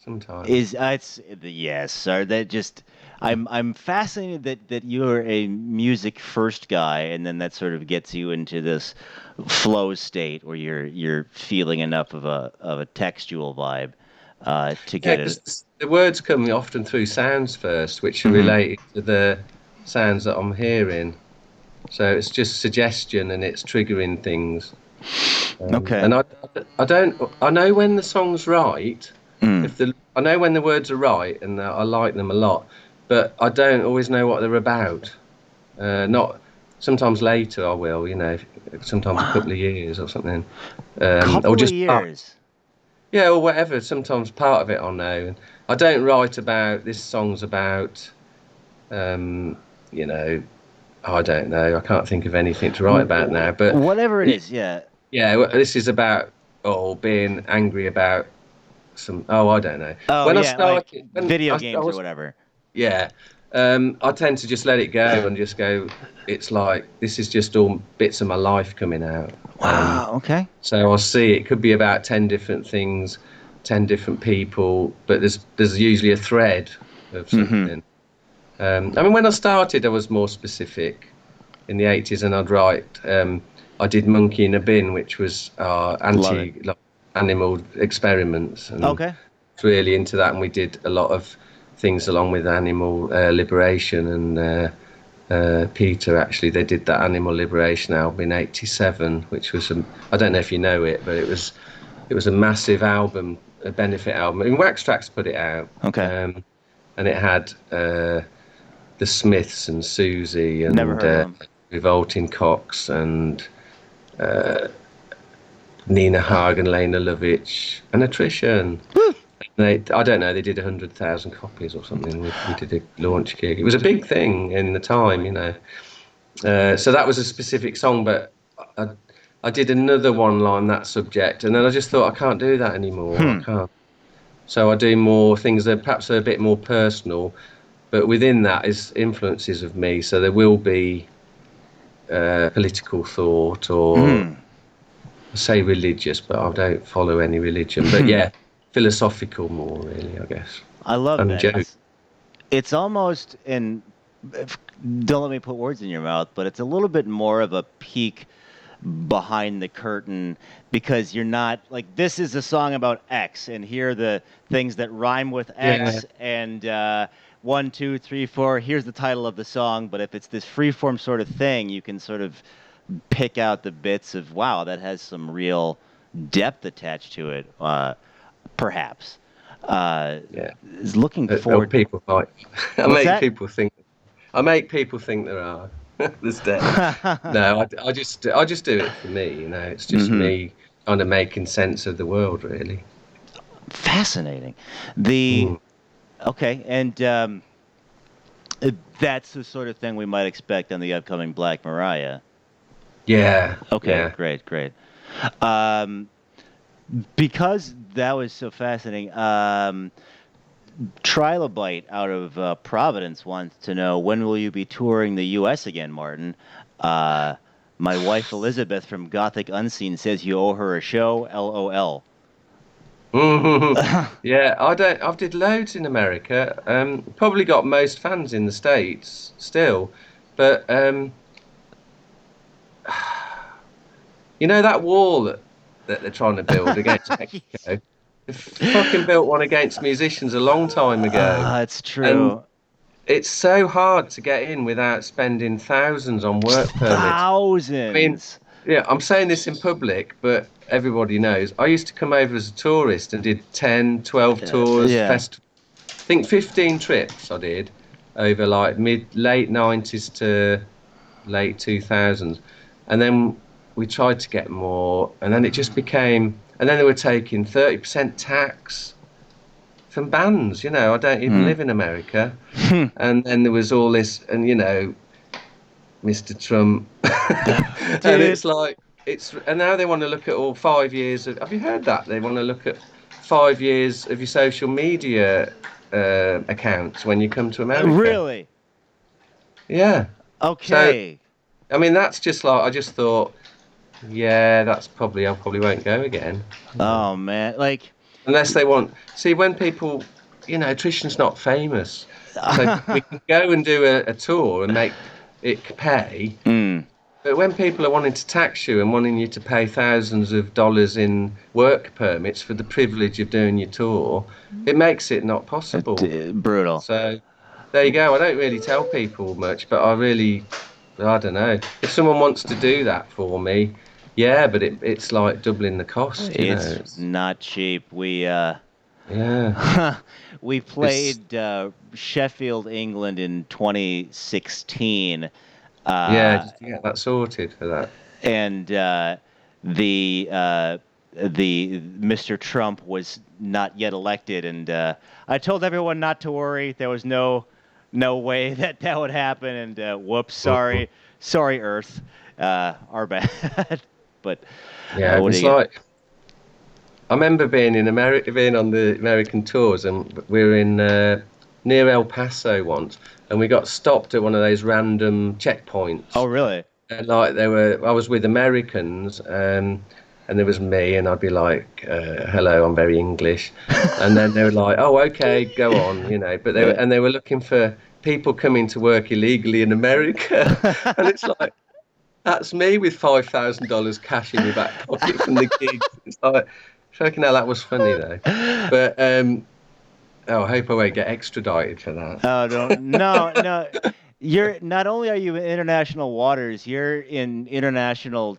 [SPEAKER 2] sometimes.
[SPEAKER 1] is it's yes, sir. That just I'm fascinated that you're a music first guy, and then that sort of gets you into this flow state where you're feeling enough of a textual vibe to
[SPEAKER 2] Yeah,
[SPEAKER 1] get it.
[SPEAKER 2] because the words come often through sounds first, which are
[SPEAKER 1] Hmm.
[SPEAKER 2] related to the sounds that I'm hearing. So it's just suggestion and it's triggering things.
[SPEAKER 1] Okay.
[SPEAKER 2] And I don't, I know when the song's right.
[SPEAKER 1] Mm.
[SPEAKER 2] I know when the words are right and I like them a lot, but I don't always know what they're about. Not sometimes later I will, sometimes a couple
[SPEAKER 1] Wow.
[SPEAKER 2] of years or something, or
[SPEAKER 1] Couple of
[SPEAKER 2] just
[SPEAKER 1] years.
[SPEAKER 2] yeah, or whatever. Sometimes part of it I'll know. And I don't write about this song's about, um, you know, I don't know. I can't think of anything to write about now. But
[SPEAKER 1] Whatever it is, yeah.
[SPEAKER 2] yeah, this is about being angry about some. Oh, I don't know.
[SPEAKER 1] Oh
[SPEAKER 2] When I
[SPEAKER 1] yeah, like
[SPEAKER 2] started, when
[SPEAKER 1] video
[SPEAKER 2] I
[SPEAKER 1] games or
[SPEAKER 2] was
[SPEAKER 1] whatever.
[SPEAKER 2] yeah, I tend to just let it go and just go. It's like this is just all bits of my life coming out.
[SPEAKER 1] Wow. Okay.
[SPEAKER 2] So I'll see it could be about 10 different things, 10 different people, but there's usually a thread of
[SPEAKER 1] Hmm.
[SPEAKER 2] something. I mean, when I started, I was more specific in the 80s, and I'd write. I did Monkey in a Bin, which was
[SPEAKER 1] Love it.
[SPEAKER 2] anti like, animal experiments, and
[SPEAKER 1] Okay.
[SPEAKER 2] was really into that. And we did a lot of things along with animal liberation and Peter actually they did that animal liberation album in '87, which was I don't know if you know it, but it was a massive album, a benefit album. I mean, Wax Trax put it out,
[SPEAKER 1] Okay.
[SPEAKER 2] and it had the Smiths and Susie
[SPEAKER 1] Never
[SPEAKER 2] and
[SPEAKER 1] heard of them.
[SPEAKER 2] Revolting Cocks and Nina Hagen, Lena Lovitch, and Attrition. I don't know, they did 100,000 copies or something. We did a launch gig. It was a big thing in the time, you know. So that was a specific song, but I, I did another one on that subject, and then I just thought I can't do that anymore. I
[SPEAKER 1] Hmm.
[SPEAKER 2] can't. So I do more things that perhaps are a bit more personal, but within that is influences of me. So there will be political thought or
[SPEAKER 1] Hmm.
[SPEAKER 2] say religious, but I don't follow any religion. But
[SPEAKER 1] Hmm.
[SPEAKER 2] yeah, philosophical more really, I guess.
[SPEAKER 1] I love
[SPEAKER 2] And
[SPEAKER 1] that.
[SPEAKER 2] joke.
[SPEAKER 1] It's almost and don't let me put words in your mouth, but it's a little bit more of a peek behind the curtain because you're not like this is a song about X and here are the things that rhyme with
[SPEAKER 2] Yeah,
[SPEAKER 1] X and one, two, three, four. Here's the title of the song. But if it's this freeform sort of thing, you can sort of pick out the bits of wow that has some real depth attached to it. Perhaps
[SPEAKER 2] yeah.
[SPEAKER 1] is looking
[SPEAKER 2] Or
[SPEAKER 1] forward.
[SPEAKER 2] people like I
[SPEAKER 1] What's
[SPEAKER 2] make
[SPEAKER 1] that?
[SPEAKER 2] people think. I make people think there are. There's depth. No, I just do it for me. You know, it's just
[SPEAKER 1] Hmm.
[SPEAKER 2] me kind of making sense of the world, really.
[SPEAKER 1] Fascinating. The
[SPEAKER 2] Mm.
[SPEAKER 1] okay, and that's the sort of thing we might expect on the upcoming Black Mariah.
[SPEAKER 2] Yeah,
[SPEAKER 1] Okay,
[SPEAKER 2] yeah,
[SPEAKER 1] great, great. Um, because that was so fascinating. Trilobite out of Providence wants to know when will you be touring the U.S. again, Martin? Uh, my wife Elizabeth from Gothic Unseen says you owe her a show. LOL.
[SPEAKER 2] yeah. I don't. I've did loads in America. Probably got most fans in the States still, but you know that wall that they're trying to build against Mexico. They fucking built one against musicians a long time ago,
[SPEAKER 1] It's
[SPEAKER 2] and
[SPEAKER 1] true.
[SPEAKER 2] it's so hard to get in without spending thousands on work permits. I mean,
[SPEAKER 1] Thousands.
[SPEAKER 2] yeah, I'm saying this in public, but everybody knows. I used to come over as a tourist and did 10, 12 tours,
[SPEAKER 1] Yeah.
[SPEAKER 2] festivals. I think 15 trips I did over like late 90s to late 2000s. And then we tried to get more, and then it just became, and then they were taking 30% tax from bands. You know, I don't even
[SPEAKER 1] Hmm.
[SPEAKER 2] live in America. And then there was all this, and Mr. Trump, and
[SPEAKER 1] Dude,
[SPEAKER 2] it's like and now they want to look at all 5 years of. Have you heard that? They want to look at 5 years of your social media accounts when you come to America.
[SPEAKER 1] really?
[SPEAKER 2] Yeah. So
[SPEAKER 1] Okay.
[SPEAKER 2] I mean, that's just like I just thought. Yeah, that's probably I probably won't go again.
[SPEAKER 1] Oh man, like
[SPEAKER 2] Unless they want. See, when people, attrition's not famous, so we can go and do a tour and make it pay.
[SPEAKER 1] mm,
[SPEAKER 2] But when people are wanting to tax you and wanting you to pay thousands of dollars in work permits for the privilege of doing your tour, it makes it not possible.
[SPEAKER 1] brutal.
[SPEAKER 2] So there you go. I don't really tell people much, but I don't know. If someone wants to do that for me, yeah, but it's like doubling the cost, you know.
[SPEAKER 1] It's not cheap. We
[SPEAKER 2] Yeah,
[SPEAKER 1] we
[SPEAKER 2] it's
[SPEAKER 1] played Sheffield, England in 2016.
[SPEAKER 2] yeah,
[SPEAKER 1] Uh,
[SPEAKER 2] just to get that sorted for that.
[SPEAKER 1] and the uh, the Mr. Trump was not yet elected, and I told everyone not to worry. There was no way that that would happen, and whoops,
[SPEAKER 2] Mm.
[SPEAKER 1] sorry, Earth, our bad. But
[SPEAKER 2] Yeah, it
[SPEAKER 1] what do
[SPEAKER 2] was
[SPEAKER 1] you get?
[SPEAKER 2] like I remember being in America, being on the American tours, and we were in near El Paso once, and we got stopped at one of those random
[SPEAKER 1] Oh,
[SPEAKER 2] checkpoints.
[SPEAKER 1] really?
[SPEAKER 2] And like I was with Americans, and there was me, and I'd be like, "Hello, I'm very English," and then they were like, "Oh, okay, go on," But
[SPEAKER 1] Yeah.
[SPEAKER 2] they were looking for people coming to work illegally in America, and it's like that's me with $5,000 cash in my back pocket from the gigs. It's like, fucking hell, that was funny though. But oh, I hope I won't get extradited for that.
[SPEAKER 1] Oh, don't no. You're not only are you in international waters, you're in international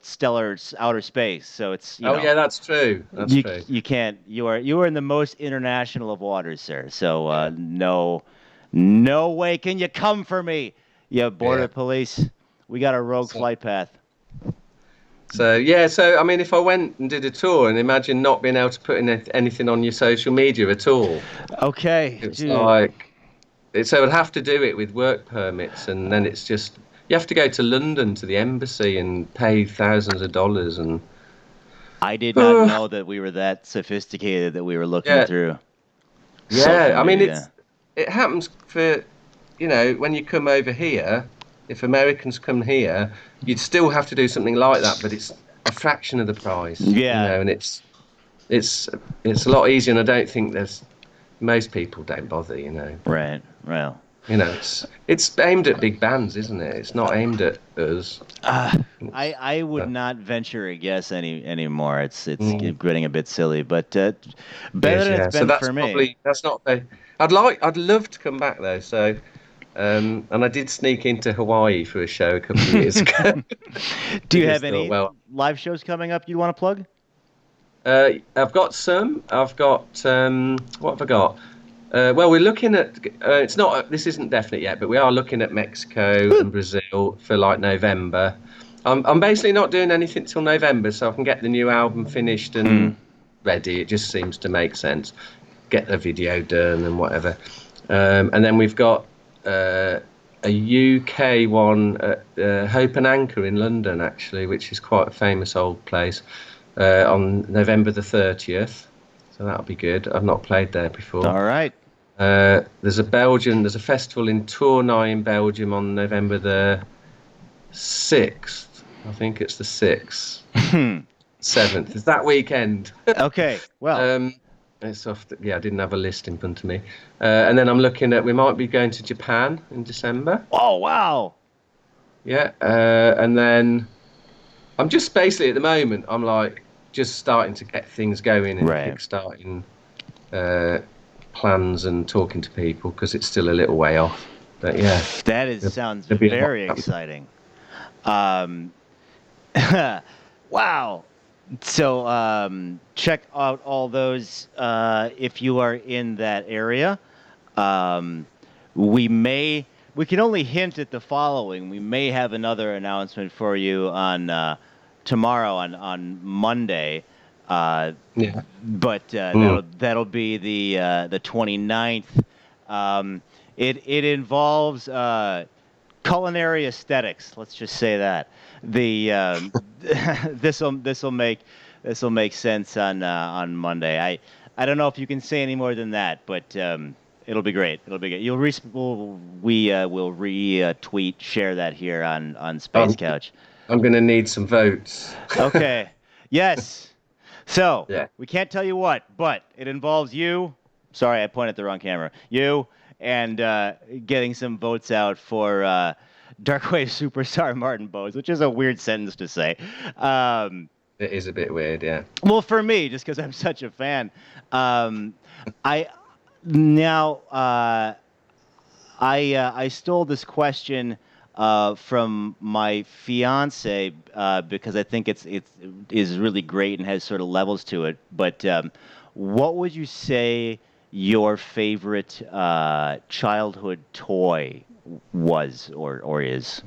[SPEAKER 1] outer space. So it's
[SPEAKER 2] Oh yeah, that's true. That's true.
[SPEAKER 1] you can't you are in the most international of waters, sir. So
[SPEAKER 2] Yeah,
[SPEAKER 1] no way can you come for me. Yeah,
[SPEAKER 2] yeah.
[SPEAKER 1] border police. We got a rogue
[SPEAKER 2] So,
[SPEAKER 1] flight path.
[SPEAKER 2] So yeah, so I mean, if I went and did a tour, and imagine not being able to put in anything on your social media at all,
[SPEAKER 1] Okay,
[SPEAKER 2] it's
[SPEAKER 1] dude.
[SPEAKER 2] like so I'd have to do it with work permits, and then it's just you have to go to London to the embassy and pay thousands of dollars, and
[SPEAKER 1] I did not know that we were that sophisticated that we were looking
[SPEAKER 2] yeah,
[SPEAKER 1] through
[SPEAKER 2] yeah.
[SPEAKER 1] social
[SPEAKER 2] I mean,
[SPEAKER 1] media.
[SPEAKER 2] it happens for when you come over here. If Americans come here, you'd still have to do something like that, but it's a fraction of the price,
[SPEAKER 1] Yeah,
[SPEAKER 2] and it's it's a lot easier, and I don't think there's most people don't bother,
[SPEAKER 1] right. Well,
[SPEAKER 2] it's aimed at big bands, isn't it? It's not aimed at us.
[SPEAKER 1] uh, I
[SPEAKER 2] It's,
[SPEAKER 1] I would
[SPEAKER 2] uh,
[SPEAKER 1] not venture a guess anymore. It's
[SPEAKER 2] mm,
[SPEAKER 1] getting a bit silly, but
[SPEAKER 2] it
[SPEAKER 1] better
[SPEAKER 2] is,
[SPEAKER 1] than it's
[SPEAKER 2] yeah. So
[SPEAKER 1] been for me.
[SPEAKER 2] that's not I'd love to come back though. So and I did sneak into Hawaii for a show a couple of years ago.
[SPEAKER 1] Do
[SPEAKER 2] I
[SPEAKER 1] you
[SPEAKER 2] just
[SPEAKER 1] have
[SPEAKER 2] thought,
[SPEAKER 1] any
[SPEAKER 2] well,
[SPEAKER 1] live shows coming up you want to plug?
[SPEAKER 2] I've got some. I've got what have I got? Well, we're looking at. It's not. This isn't definite yet, but we are looking at Mexico and Brazil for like November. I'm basically not doing anything till November, so I can get the new album finished
[SPEAKER 1] Hmm.
[SPEAKER 2] and ready. It just seems to make sense. Get the video done and whatever. And then we've got a UK one at Hope and Anchor in London, actually, which is quite a famous old place, on November the 30th. So that'll be good. I've not played there before.
[SPEAKER 1] All right.
[SPEAKER 2] There's a festival in Tournai in Belgium on November the 6th. I think it's the 6th, 7th. It's that weekend.
[SPEAKER 1] Okay. Well.
[SPEAKER 2] Um, it's off. Yeah, I didn't have a list in front of me. And then I'm looking at we might be going to Japan in December.
[SPEAKER 1] Oh wow.
[SPEAKER 2] Yeah. And then I'm just basically at the moment I'm like just starting to get things going and
[SPEAKER 1] Right.
[SPEAKER 2] kickstarting uh, plans and talking to people because it's still a little way off. But yeah,
[SPEAKER 1] Sounds
[SPEAKER 2] there'll be a lot
[SPEAKER 1] very
[SPEAKER 2] happening.
[SPEAKER 1] exciting. Um, wow. So check out all those if you are in that area. Um, we can only hint at the following. We may have another announcement for you on tomorrow on Monday. Uh,
[SPEAKER 2] Yeah.
[SPEAKER 1] but
[SPEAKER 2] Mm.
[SPEAKER 1] that'll be the 29th. It involves culinary aesthetics. Let's just say that this will make sense on Monday. I don't know if you can say any more than that, but it'll be great. It'll be good. Will retweet share that here on Space
[SPEAKER 2] I'm
[SPEAKER 1] Couch.
[SPEAKER 2] I'm gonna need some votes.
[SPEAKER 1] Okay. Yes. So
[SPEAKER 2] Yeah.
[SPEAKER 1] we can't tell you what, but it involves you. Sorry, I pointed at the wrong camera. You and getting some votes out for Darkwave superstar Martin Bowes, which is a weird sentence to say. Um,
[SPEAKER 2] It is a bit weird, yeah.
[SPEAKER 1] well, for me, just because I'm such a fan. Um, I now I stole this question from my fiance because I think it is really great and has sort of levels to it. But what would you say your favorite childhood toy was or is?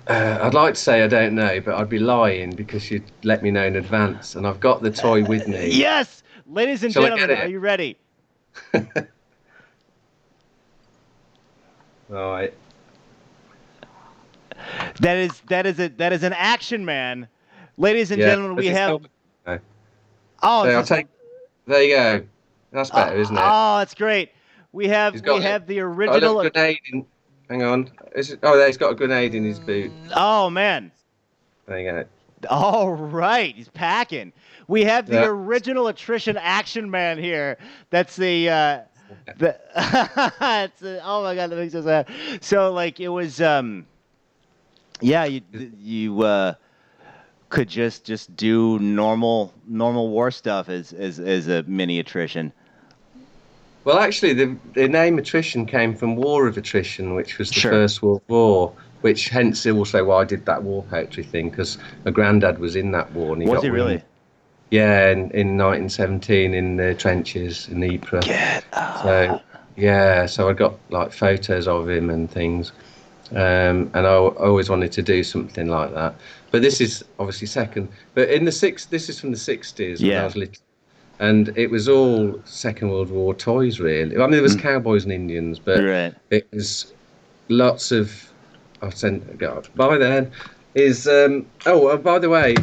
[SPEAKER 2] I'd like to say I don't know, but I'd be lying because you'd let me know in advance, and I've got the toy with me.
[SPEAKER 1] Yes, ladies and
[SPEAKER 2] Shall I get
[SPEAKER 1] gentlemen, are
[SPEAKER 2] it?
[SPEAKER 1] you ready?
[SPEAKER 2] All right.
[SPEAKER 1] That is an action man. Ladies and
[SPEAKER 2] Yeah.
[SPEAKER 1] gentlemen, we
[SPEAKER 2] Does it
[SPEAKER 1] have.
[SPEAKER 2] still? No.
[SPEAKER 1] Oh,
[SPEAKER 2] So
[SPEAKER 1] is
[SPEAKER 2] I'll
[SPEAKER 1] this?
[SPEAKER 2] take. There you go. That's better, isn't it?
[SPEAKER 1] Oh, that's great.
[SPEAKER 2] He's
[SPEAKER 1] We
[SPEAKER 2] got
[SPEAKER 1] have the
[SPEAKER 2] a little
[SPEAKER 1] original.
[SPEAKER 2] grenade in. Hang on. Oh, there, he's got a grenade in his boot.
[SPEAKER 1] Oh man.
[SPEAKER 2] There you go.
[SPEAKER 1] All right, he's packing. We have the
[SPEAKER 2] Yeah.
[SPEAKER 1] original attrition action man here. That's the oh my god, that makes us laugh. So like it was yeah, you could just do normal war stuff as a mini attrition.
[SPEAKER 2] Well, actually, the name attrition came from War of Attrition, which was the
[SPEAKER 1] Sure.
[SPEAKER 2] First World War, which hence also why I did that war poetry thing, because my granddad was in that war and he
[SPEAKER 1] Was
[SPEAKER 2] got
[SPEAKER 1] he
[SPEAKER 2] wounded.
[SPEAKER 1] really?
[SPEAKER 2] Yeah, in 1917 in the trenches in Ypres.
[SPEAKER 1] Get
[SPEAKER 2] So, yeah, so I got like photos of him and things. And I always wanted to do something like that. But this is obviously second. But this is from the 60s when I
[SPEAKER 1] Yeah.
[SPEAKER 2] was little, and it was all Second World War toys, really. I mean, there was
[SPEAKER 1] Mm.
[SPEAKER 2] cowboys and Indians, but
[SPEAKER 1] Right.
[SPEAKER 2] it was lots of. I sent God. By then, by the way,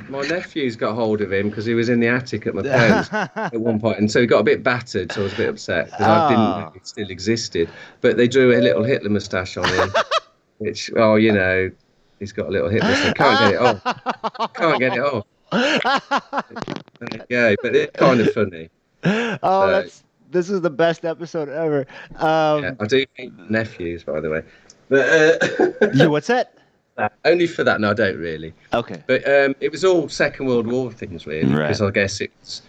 [SPEAKER 2] my nephew's got hold of him because he was in the attic at my parents' at one point, and so he got a bit battered. So I was a bit upset because I didn't know
[SPEAKER 1] Oh.
[SPEAKER 2] he still existed. But they drew a little Hitler moustache on him, which, oh, you know, he's got a little Hitler moustache. Can't get it off. Can't get it off. There you go. But it's kind of funny.
[SPEAKER 1] Oh,
[SPEAKER 2] So
[SPEAKER 1] this is the best episode ever.
[SPEAKER 2] yeah,
[SPEAKER 1] Um,
[SPEAKER 2] I do hate nephews, by the way. But
[SPEAKER 1] what's that?
[SPEAKER 2] only for that. No, I don't really.
[SPEAKER 1] Okay.
[SPEAKER 2] But it was all Second World War things, really,
[SPEAKER 1] Right.
[SPEAKER 2] because I guess it's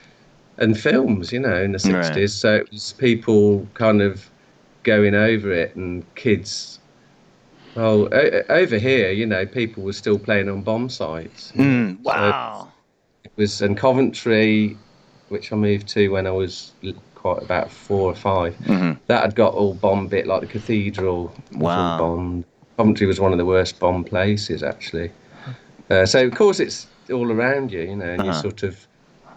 [SPEAKER 2] and films, you know, in the
[SPEAKER 1] Right.
[SPEAKER 2] 60s. So it was people kind of going over it and kids. Well, over here, you know, people were still playing on bomb sites, you know. So
[SPEAKER 1] Wow.
[SPEAKER 2] it was in Coventry, which I moved to when I was quite about 4 or 5.
[SPEAKER 1] Hmm.
[SPEAKER 2] That had got all bombed bit, like the cathedral was all
[SPEAKER 1] Wow.
[SPEAKER 2] bombed. Coventry was one of the worst bombed places, actually. So of course it's all around you, you know, and you're
[SPEAKER 1] Uh-huh.
[SPEAKER 2] sort of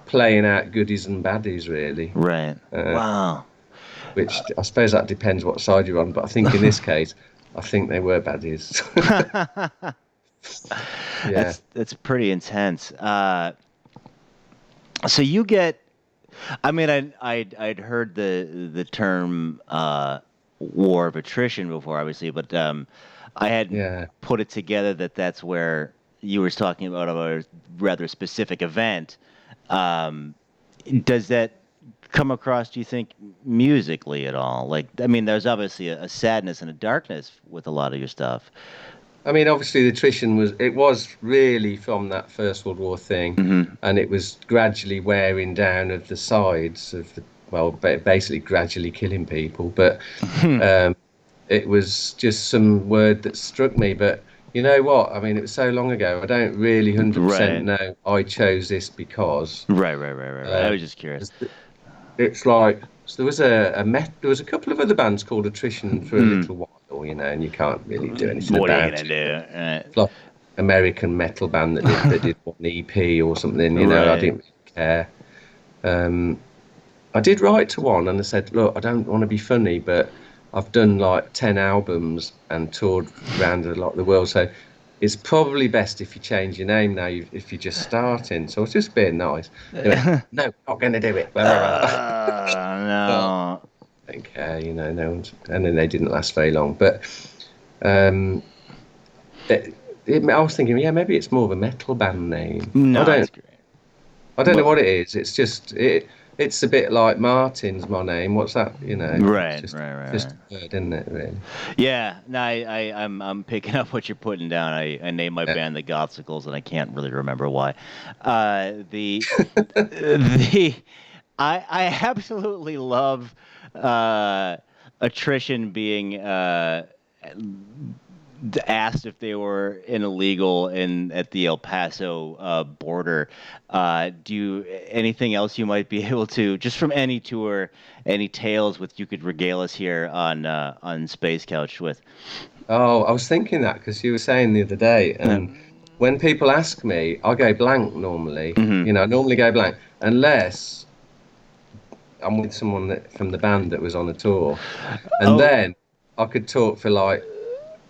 [SPEAKER 2] playing out goodies and baddies, really.
[SPEAKER 1] Right.
[SPEAKER 2] Uh,
[SPEAKER 1] Wow.
[SPEAKER 2] which I suppose that depends what side you're on, but I think in this case, I think they were baddies. Yeah,
[SPEAKER 1] That's pretty intense. So you get, I mean, I'd heard the term war of attrition before, obviously, but I hadn't
[SPEAKER 2] yeah.
[SPEAKER 1] put it together that that's where you were talking about a rather specific event. Um, does that come across, do you think, musically at all? Like, I mean, there's obviously a sadness and a darkness with a lot of your stuff.
[SPEAKER 2] I mean, obviously, the attrition was really from that First World War thing,
[SPEAKER 1] Hmm.
[SPEAKER 2] and it was gradually wearing down of the sides of the, well, basically gradually killing people. But um, it was just some word that struck me. But you know what? I mean, it was so long ago. I don't really 100%
[SPEAKER 1] Right.
[SPEAKER 2] know I chose this because.
[SPEAKER 1] Right. I
[SPEAKER 2] Um,
[SPEAKER 1] was just curious.
[SPEAKER 2] it's like so there was a couple of other bands called Attrition for a
[SPEAKER 1] Mm.
[SPEAKER 2] little while, you know, and you can't really do anything
[SPEAKER 1] What are you
[SPEAKER 2] about
[SPEAKER 1] gonna
[SPEAKER 2] it.
[SPEAKER 1] do? Right.
[SPEAKER 2] It's like American metal band that did one EP or something, you know. I
[SPEAKER 1] Right.
[SPEAKER 2] didn't really care. Um, I did write to one and I said, look, I don't want to be funny, but I've done like 10 albums and toured around a lot of the world, so it's probably best if you change your name now if you're just starting. So I was just being nice. They went, no, not going to do it. Blah, blah, blah. But
[SPEAKER 1] No.
[SPEAKER 2] I don't care, you know. No one's, and then they didn't last very long. But um, I was thinking, yeah, maybe it's more of a metal band name.
[SPEAKER 1] No, it's great.
[SPEAKER 2] I don't know
[SPEAKER 1] But
[SPEAKER 2] what it is. It's just it's a bit like Martin's my name. What's that? You know, it's just
[SPEAKER 1] right.
[SPEAKER 2] a word, isn't it? Really?
[SPEAKER 1] Yeah, no, I'm picking up what you're putting down. I named my
[SPEAKER 2] Yeah.
[SPEAKER 1] band the Gothsicles, and I can't really remember why. The I absolutely love uh, attrition being asked if they were in illegal in at the El Paso border. Do you anything else you might be able to just from any tour, any tales with you could regale us here on Space Couch with?
[SPEAKER 2] Oh, I was thinking that because you were saying the other day, and when people ask me, I go blank normally.
[SPEAKER 1] Hmm.
[SPEAKER 2] You know, I normally go blank unless I'm with someone from the band that was on a tour, and
[SPEAKER 1] Oh,
[SPEAKER 2] then I could talk for like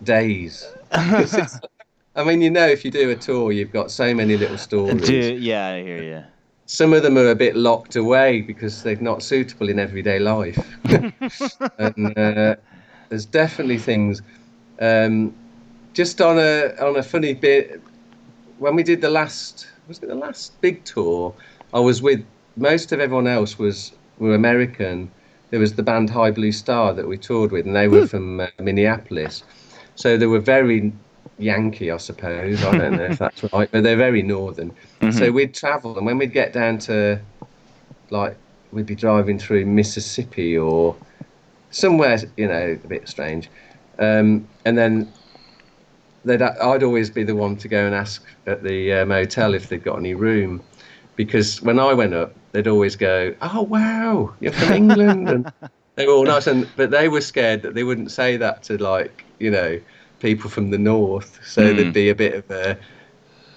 [SPEAKER 2] days because it's. I mean, you know, if you do a tour, you've got so many little stories.
[SPEAKER 1] dude, yeah, I hear you.
[SPEAKER 2] Some of them are a bit locked away because they're not suitable in everyday life. And there's definitely things. Um, just on a funny bit, when we did was it the last big tour? I was with most of everyone else were American. There was the band High Blue Star that we toured with, and they were from Minneapolis. So they were very Yankee, I suppose. I don't know if that's right, but they're very northern.
[SPEAKER 1] Hmm.
[SPEAKER 2] So we'd travel, and when we'd get down to like we'd be driving through Mississippi or somewhere, you know, a bit strange. And then I'd always be the one to go and ask at the motel if they'd got any room, because when I went up, they'd always go, "Oh wow, you're from England," and they were all nice, but they were scared that they wouldn't say that to like you know, people from the north. So there'd be a bit of a,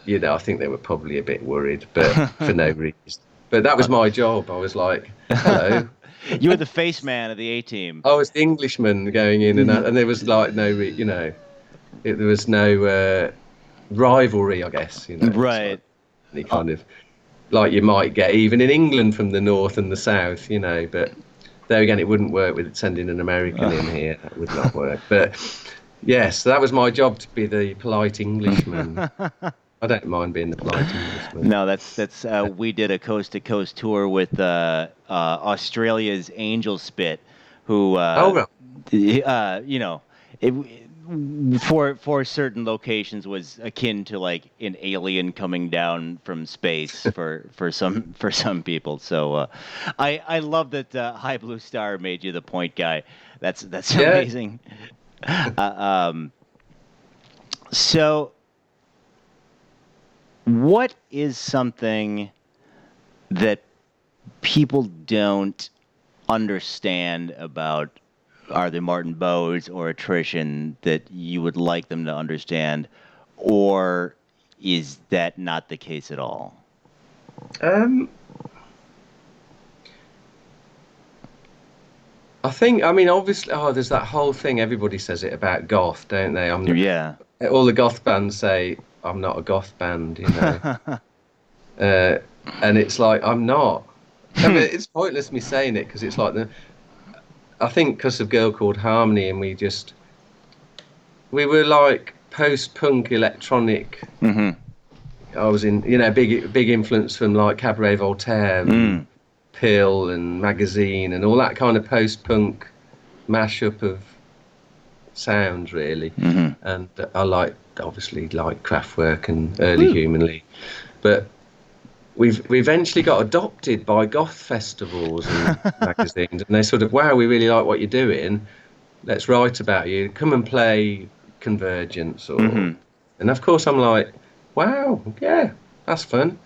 [SPEAKER 2] you know, I think they were probably a bit worried, but for no reason. But that was my job. I was like, hello.
[SPEAKER 1] You were the face man of the A team.
[SPEAKER 2] I was the Englishman going in, and there was like no, you know, there was no rivalry, I guess. You know, it's like
[SPEAKER 1] Right.
[SPEAKER 2] any kind of like you might get even in England from the north and the south, you know. But there again, it wouldn't work with sending an American in here. That would not work. But yes, that was my job, to be the polite Englishman. I don't mind being the polite Englishman.
[SPEAKER 1] No, that's we did a coast to coast tour with Australia's Angel Spit, who
[SPEAKER 2] Oh, right.
[SPEAKER 1] you know, it, for certain locations was akin to like an alien coming down from space for some people. So I love that High Blue Star made you the point guy. That's
[SPEAKER 2] Yeah.
[SPEAKER 1] amazing. Uh, um, so what is something that people don't understand about either Martin Bowes or attrition that you would like them to understand, or is that not the case at all?
[SPEAKER 2] Um, I think, I mean, obviously, oh, there's that whole thing. Everybody says it about goth, don't they?
[SPEAKER 1] Yeah.
[SPEAKER 2] All the goth bands say I'm not a goth band, you know. Uh, and it's like I'm not. I mean, it's pointless me saying it because it's like I think because of Girl Called Harmony, and we were like post-punk electronic.
[SPEAKER 1] Hmm.
[SPEAKER 2] I was in, you know, big influence from like Cabaret Voltaire and
[SPEAKER 1] Mm.
[SPEAKER 2] Pill and Magazine and all that kind of post-punk mashup of sounds, really.
[SPEAKER 1] Hmm.
[SPEAKER 2] And I like, obviously, like Kraftwerk and early
[SPEAKER 1] Woo.
[SPEAKER 2] Human League, but we eventually got adopted by goth festivals and magazines, and they sort of, wow, we really like what you're doing. Let's write about you. Come and play Convergence, or,
[SPEAKER 1] Hmm.
[SPEAKER 2] and of course I'm like, wow, yeah, that's fun.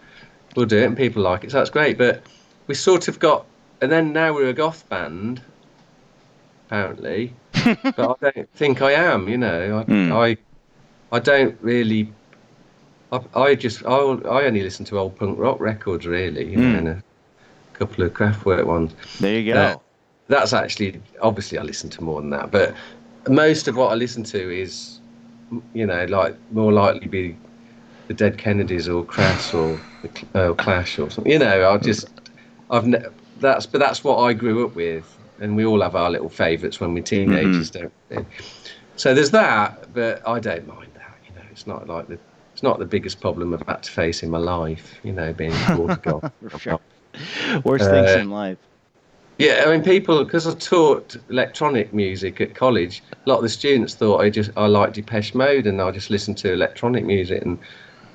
[SPEAKER 2] We'll do it, and people like it, so that's great. But we sort of got, and then now we're a goth band, apparently. But I don't think I am. You know,
[SPEAKER 1] Mm.
[SPEAKER 2] I don't really. I only listen to old punk rock records, really. You know,
[SPEAKER 1] Mm.
[SPEAKER 2] and a couple of Kraftwerk ones.
[SPEAKER 1] There you
[SPEAKER 2] Uh,
[SPEAKER 1] go.
[SPEAKER 2] that's actually, obviously, I listen to more than that, but most of what I listen to is, you know, like more likely be the Dead Kennedys or Crass or the Clash or something. You know, I've ne- but that's what I grew up with, and we all have our little favourites when we're
[SPEAKER 1] Hmm.
[SPEAKER 2] teenagers, don't we? So there's that, but I don't mind that. You know, it's not the biggest problem I've had to face in my life. You know, being called a god.
[SPEAKER 1] For
[SPEAKER 2] I'm
[SPEAKER 1] sure.
[SPEAKER 2] not.
[SPEAKER 1] Worst things
[SPEAKER 2] Uh,
[SPEAKER 1] in life.
[SPEAKER 2] yeah, I mean, people, because I taught electronic music at college, a lot of the students thought I liked Depeche Mode, and I just listened to electronic music, and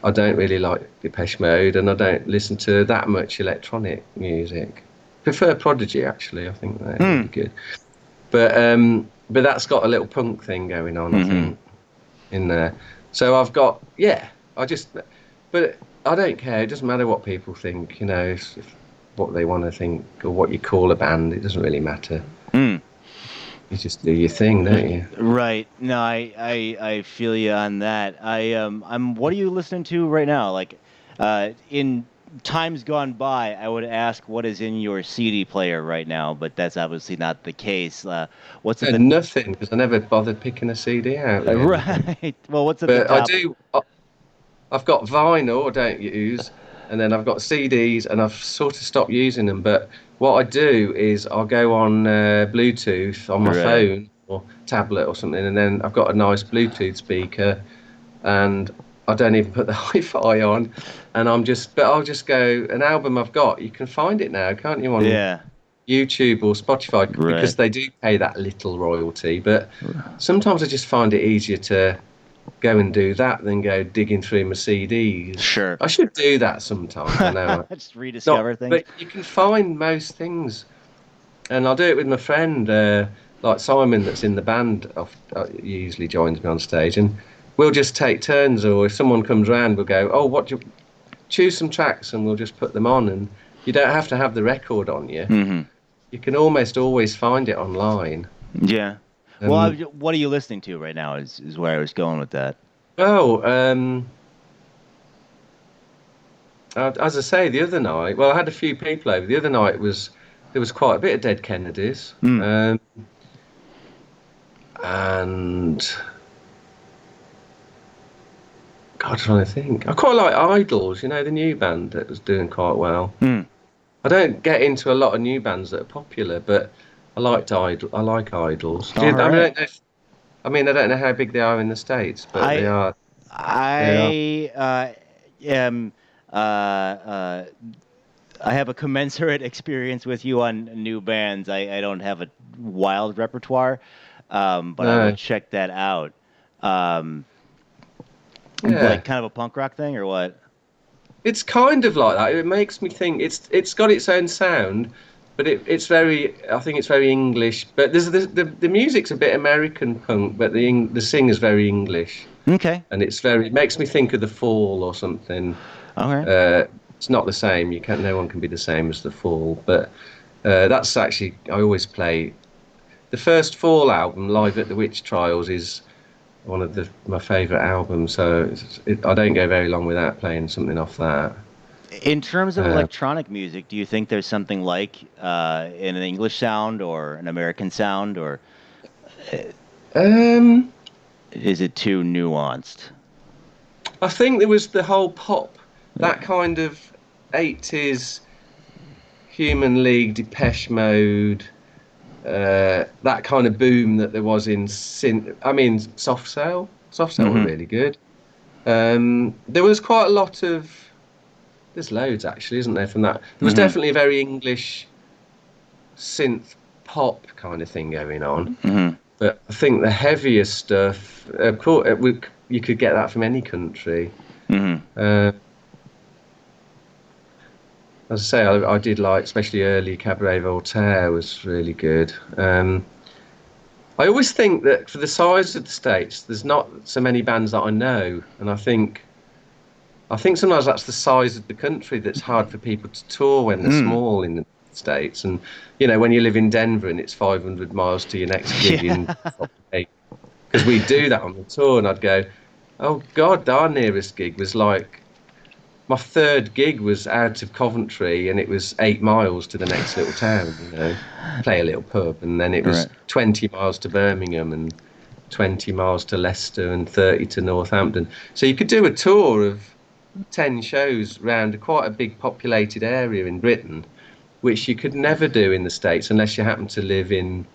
[SPEAKER 2] I don't really like Depeche Mode, and I don't listen to that much electronic music. Prefer Prodigy, actually. I think they're
[SPEAKER 1] Mm.
[SPEAKER 2] really good. But that's got a little punk thing going on, I
[SPEAKER 1] Hmm.
[SPEAKER 2] think, in there. So I've got, yeah, but I don't care. It doesn't matter what people think, you know, if what they want to think or what you call a band. It doesn't really matter.
[SPEAKER 1] Mm.
[SPEAKER 2] You just do your thing, don't you?
[SPEAKER 1] Right. No, I feel you on that. I'm what are you listening to right now? Like in times gone by, I would ask what is in your CD player right now, but that's obviously not the case. What's at the
[SPEAKER 2] And nothing, because I never bothered picking a CD out, really.
[SPEAKER 1] right. Well, what's at the
[SPEAKER 2] But I
[SPEAKER 1] top?
[SPEAKER 2] do. I've got vinyl I don't use, and then I've got CDs, and I've sort of stopped using them. But what I do is I'll go on Bluetooth on my
[SPEAKER 1] Right.
[SPEAKER 2] phone or tablet or something, and then I've got a nice Bluetooth speaker, and I don't even put the hi-fi on, and but I'll just go, an album I've got, you can find it now, can't you, on
[SPEAKER 1] Yeah.
[SPEAKER 2] YouTube or Spotify, because
[SPEAKER 1] Right.
[SPEAKER 2] they do pay that little royalty. But sometimes I just find it easier to go and do that than go digging through my CDs.
[SPEAKER 1] Sure.
[SPEAKER 2] I should do that sometimes. I know.
[SPEAKER 1] Just
[SPEAKER 2] Not,
[SPEAKER 1] rediscover things.
[SPEAKER 2] but you can find most things, and I'll do it with my friend, like Simon, that's in the band. He usually joins me on stage, and we'll just take turns. Or if someone comes around, we'll go, "Oh, what do you choose some tracks?" and we'll just put them on. And you don't have to have the record on you.
[SPEAKER 1] Hmm.
[SPEAKER 2] You can almost always find it online.
[SPEAKER 1] Yeah. Well,
[SPEAKER 2] Um,
[SPEAKER 1] what are you listening to right now? Is where I was going with that.
[SPEAKER 2] oh, as I say, the other night, well, I had a few people over. The other night there was quite a bit of Dead Kennedys,
[SPEAKER 1] Mm.
[SPEAKER 2] and God, I'm trying to think. I quite like Idols, you know, the new band that was doing quite well.
[SPEAKER 1] Mm.
[SPEAKER 2] I don't get into a lot of new bands that are popular, but I like Idols.
[SPEAKER 1] All
[SPEAKER 2] I mean, I
[SPEAKER 1] right.
[SPEAKER 2] don't know I don't know how big they are in the States, but they
[SPEAKER 1] I
[SPEAKER 2] are. They are.
[SPEAKER 1] I am I have a commensurate experience with you on new bands. I don't have a wild repertoire, but I will
[SPEAKER 2] No.
[SPEAKER 1] check that out. Um,
[SPEAKER 2] Yeah.
[SPEAKER 1] like kind of a punk rock thing or what?
[SPEAKER 2] It's kind of like that. It makes me think it's got its own sound, but it's very. I think it's very English. But the music's a bit American punk, but the singer's very English,
[SPEAKER 1] Okay.
[SPEAKER 2] and it makes me think of the Fall or something.
[SPEAKER 1] All right.
[SPEAKER 2] Uh, it's not the same. You can't. No one can be the same as the Fall. But that's actually I always play the first Fall album, Live at the Witch Trials, is one of my favourite albums. So I don't go very long without playing something off that.
[SPEAKER 1] In terms of
[SPEAKER 2] Uh,
[SPEAKER 1] electronic music, do you think there's something like in an English sound or an American sound, or
[SPEAKER 2] um,
[SPEAKER 1] is it too nuanced?
[SPEAKER 2] I think there was the whole pop, that kind of 80s Human League, Depeche Mode, that kind of boom that there was in synth. I mean, Soft Cell. Soft Cell were
[SPEAKER 1] Mm-hmm.
[SPEAKER 2] really good. There was quite a lot of. There's loads actually, isn't there? From that, there was
[SPEAKER 1] Mm-hmm.
[SPEAKER 2] definitely a very English synth pop kind of thing going on.
[SPEAKER 1] Mm-hmm.
[SPEAKER 2] But I think the heavier stuff, of course, you could get that from any country.
[SPEAKER 1] Mm-hmm.
[SPEAKER 2] Uh, as I say, I did like, especially early Cabaret Voltaire was really good. I always think that for the size of the States, there's not so many bands that I know, and I think sometimes that's the size of the country that's hard for people to tour when they're
[SPEAKER 1] Mm.
[SPEAKER 2] small in the States. And you know, when you live in Denver and it's 500 miles to your next gig in,
[SPEAKER 1] Yeah.
[SPEAKER 2] because we do that on the tour, and I'd go, oh God, our nearest gig was like my third gig was out of Coventry, and it was 8 miles to the next little town. You know, play a little pub, and then it was
[SPEAKER 1] Right.
[SPEAKER 2] 20 miles to Birmingham, and 20 miles to Leicester, and 30 to Northampton. So you could do a tour of 10 shows around quite a big populated area in Britain, which you could never do in the States unless you happen to live in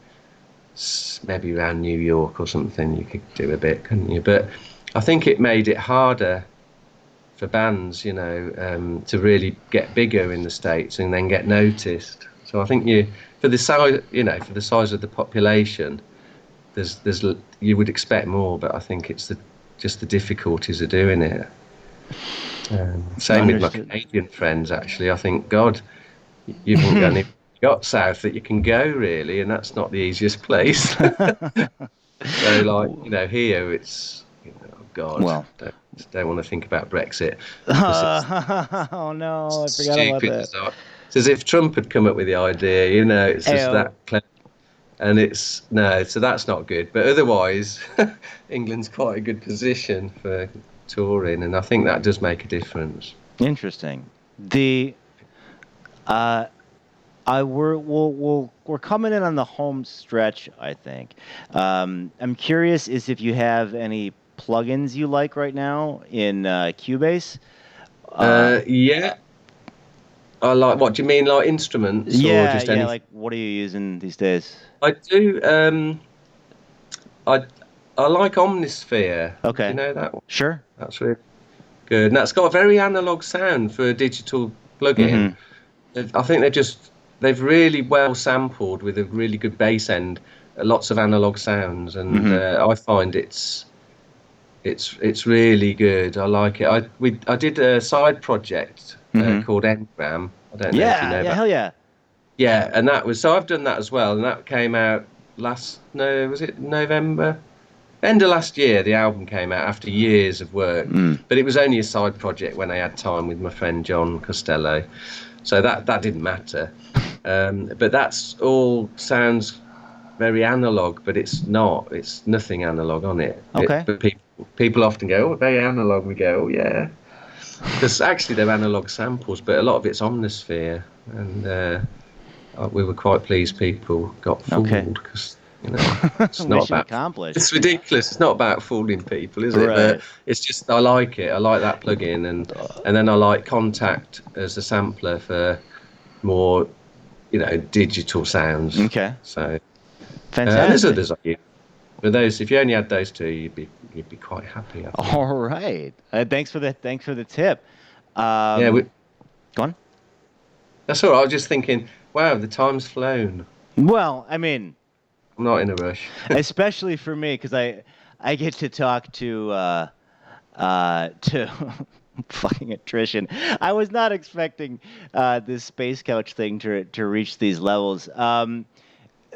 [SPEAKER 2] maybe around New York or something. You could do a bit, couldn't you? But I think it made it harder for bands, you know, to really get bigger in the States and then get noticed. So I think for the size, you know, for the size of the population, there's you would expect more, but I think it's just the difficulties of doing it. Same with my
[SPEAKER 1] Understood.
[SPEAKER 2] Canadian friends, actually. I think, God, you haven't got south that you can go really, and that's not the easiest place. So, like, you know, here it's, you know, oh God,
[SPEAKER 1] Well,
[SPEAKER 2] don't want to think about Brexit because it's
[SPEAKER 1] oh no, I forgot about
[SPEAKER 2] stupid
[SPEAKER 1] that.
[SPEAKER 2] as it's as if Trump had come up with the idea, you know, it's just
[SPEAKER 1] Ayo.
[SPEAKER 2] that clever. And it's no, so that's not good. But otherwise, England's quite a good position for touring, and I think that does make a difference.
[SPEAKER 1] Interesting. The uh I we're coming in on the home stretch, I think. I'm curious is if you have any plugins you like right now in Cubase. Uh,
[SPEAKER 2] Yeah, I like. What do you mean, like instruments or
[SPEAKER 1] yeah,
[SPEAKER 2] just
[SPEAKER 1] yeah.
[SPEAKER 2] anything?
[SPEAKER 1] Like, what are you using these days?
[SPEAKER 2] I do. I I like Omnisphere. Do you
[SPEAKER 1] Okay,
[SPEAKER 2] know that one?
[SPEAKER 1] sure.
[SPEAKER 2] That's really good, and that's got a very analog sound for a digital plug-in.
[SPEAKER 1] Mm-hmm.
[SPEAKER 2] I think they've really well sampled with a really good bass end, lots of analog sounds, and
[SPEAKER 1] Mm-hmm.
[SPEAKER 2] I find it's really good. I like it. I did a side project
[SPEAKER 1] Mm-hmm.
[SPEAKER 2] called Engram. I don't know if you
[SPEAKER 1] Yeah,
[SPEAKER 2] know
[SPEAKER 1] yeah,
[SPEAKER 2] that.
[SPEAKER 1] hell yeah.
[SPEAKER 2] Yeah, and that was so I've done that as well, and that came out last no was it November? End of last year. The album came out after years of work,
[SPEAKER 1] Mm.
[SPEAKER 2] but it was only a side project when I had time with my friend John Costello, so that didn't matter. But that's all sounds very analog, but it's not. It's nothing analog on it.
[SPEAKER 1] Okay.
[SPEAKER 2] But people often go, "Oh, very analog." We go, "Oh, yeah," because actually they're analog samples, but a lot of it's omnisphere, and we were quite pleased people got
[SPEAKER 1] Okay.
[SPEAKER 2] fooled because it's not
[SPEAKER 1] Mission
[SPEAKER 2] about.
[SPEAKER 1] accomplished.
[SPEAKER 2] It's ridiculous. It's not about fooling people, is it? But
[SPEAKER 1] Right.
[SPEAKER 2] it's just I like it. I like that plugin, and then I like Contact as a sampler for more, digital sounds.
[SPEAKER 1] Okay.
[SPEAKER 2] So and there's
[SPEAKER 1] Fantastic.
[SPEAKER 2] others I use. But those, if you only had those two, you'd be quite happy, I think.
[SPEAKER 1] All right. Thanks for the tip.
[SPEAKER 2] Yeah,
[SPEAKER 1] Go on.
[SPEAKER 2] that's all right. I was just thinking, wow, the time's flown.
[SPEAKER 1] Well, I mean,
[SPEAKER 2] I'm not in a rush.
[SPEAKER 1] especially for me, because I get to talk to fucking attrition. I was not expecting this space couch thing to reach these levels.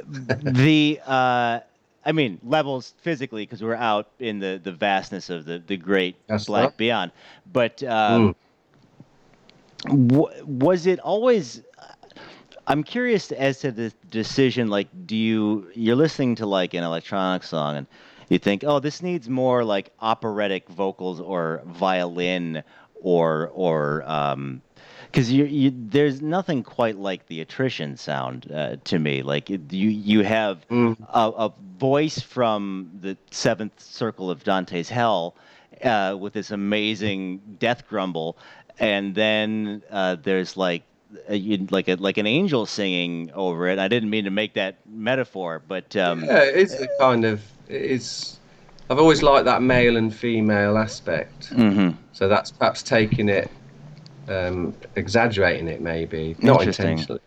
[SPEAKER 1] The I mean levels physically because we're out in the vastness of the great
[SPEAKER 2] That's right.
[SPEAKER 1] black beyond. But
[SPEAKER 2] Mm.
[SPEAKER 1] was it always? I'm curious as to the decision. Like, you're listening to like an electronic song and you think, oh, this needs more like operatic vocals or violin or because there's nothing quite like the attrition sound to me. Like you have
[SPEAKER 2] Mm.
[SPEAKER 1] a voice from the seventh circle of Dante's Hell with this amazing death grumble, and then there's like an angel singing over it. I didn't mean to make that metaphor, but
[SPEAKER 2] Yeah, it's a kind of it's. I've always liked that male and female aspect.
[SPEAKER 1] mhm.
[SPEAKER 2] So that's perhaps taking it, exaggerating it, maybe not
[SPEAKER 1] Interesting.
[SPEAKER 2] intentionally.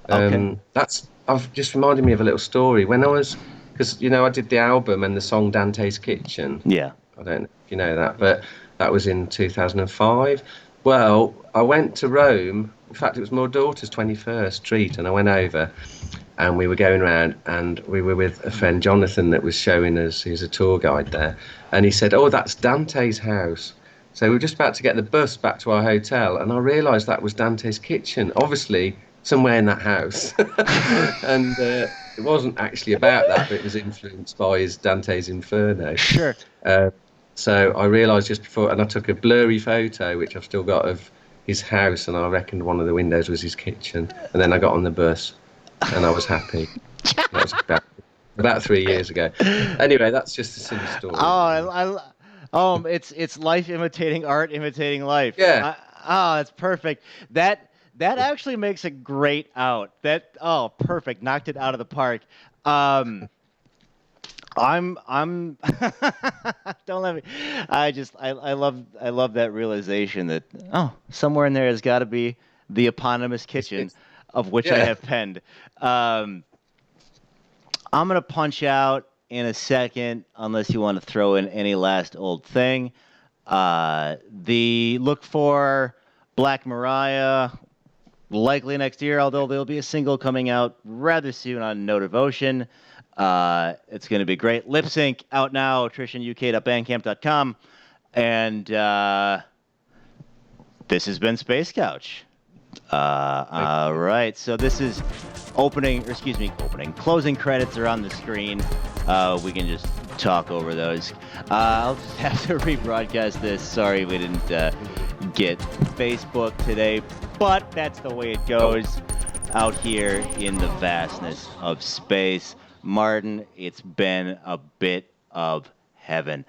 [SPEAKER 1] Okay.
[SPEAKER 2] That's I've just reminded me of a little story when I was because I did the album and the song Dante's Kitchen.
[SPEAKER 1] Yeah.
[SPEAKER 2] I don't know if you know that, but that was in 2005. Well, I went to Rome. In fact, it was my daughter's 21st treat, and I went over and we were going around and we were with a friend, Jonathan, that was showing us, he's a tour guide there. And he said, "Oh, that's Dante's house." So we were just about to get the bus back to our hotel, and I realised that was Dante's kitchen, obviously somewhere in that house. And it wasn't actually about that, but it was influenced by his Dante's Inferno.
[SPEAKER 1] Sure.
[SPEAKER 2] Uh, so I realised just before, and I took a blurry photo, which I've still got, of his house, and I reckoned one of the windows was his kitchen. And then I got on the bus, and I was happy. That was about 3 years ago. Anyway, that's just a silly story.
[SPEAKER 1] It's life imitating art, imitating life.
[SPEAKER 2] Yeah.
[SPEAKER 1] That's perfect. That actually makes a great out. Perfect. Knocked it out of the park. I'm don't let me. I love that realization that somewhere in there has got to be the eponymous kitchen of which I
[SPEAKER 2] Yeah.
[SPEAKER 1] have penned. Um, I'm gonna punch out in a second, unless you want to throw in any last old thing. The look for Black Mariah likely next year, although there'll be a single coming out rather soon on No Devotion. It's going to be great. Lip Sync out now, attritionuk.bandcamp.com. And this has been Space Couch. All right. So this is closing credits are on the screen. We can just talk over those. I'll just have to rebroadcast this. Sorry we didn't get Facebook today, but that's the way it goes out here in the vastness of space. Martin, it's been a bit of heaven.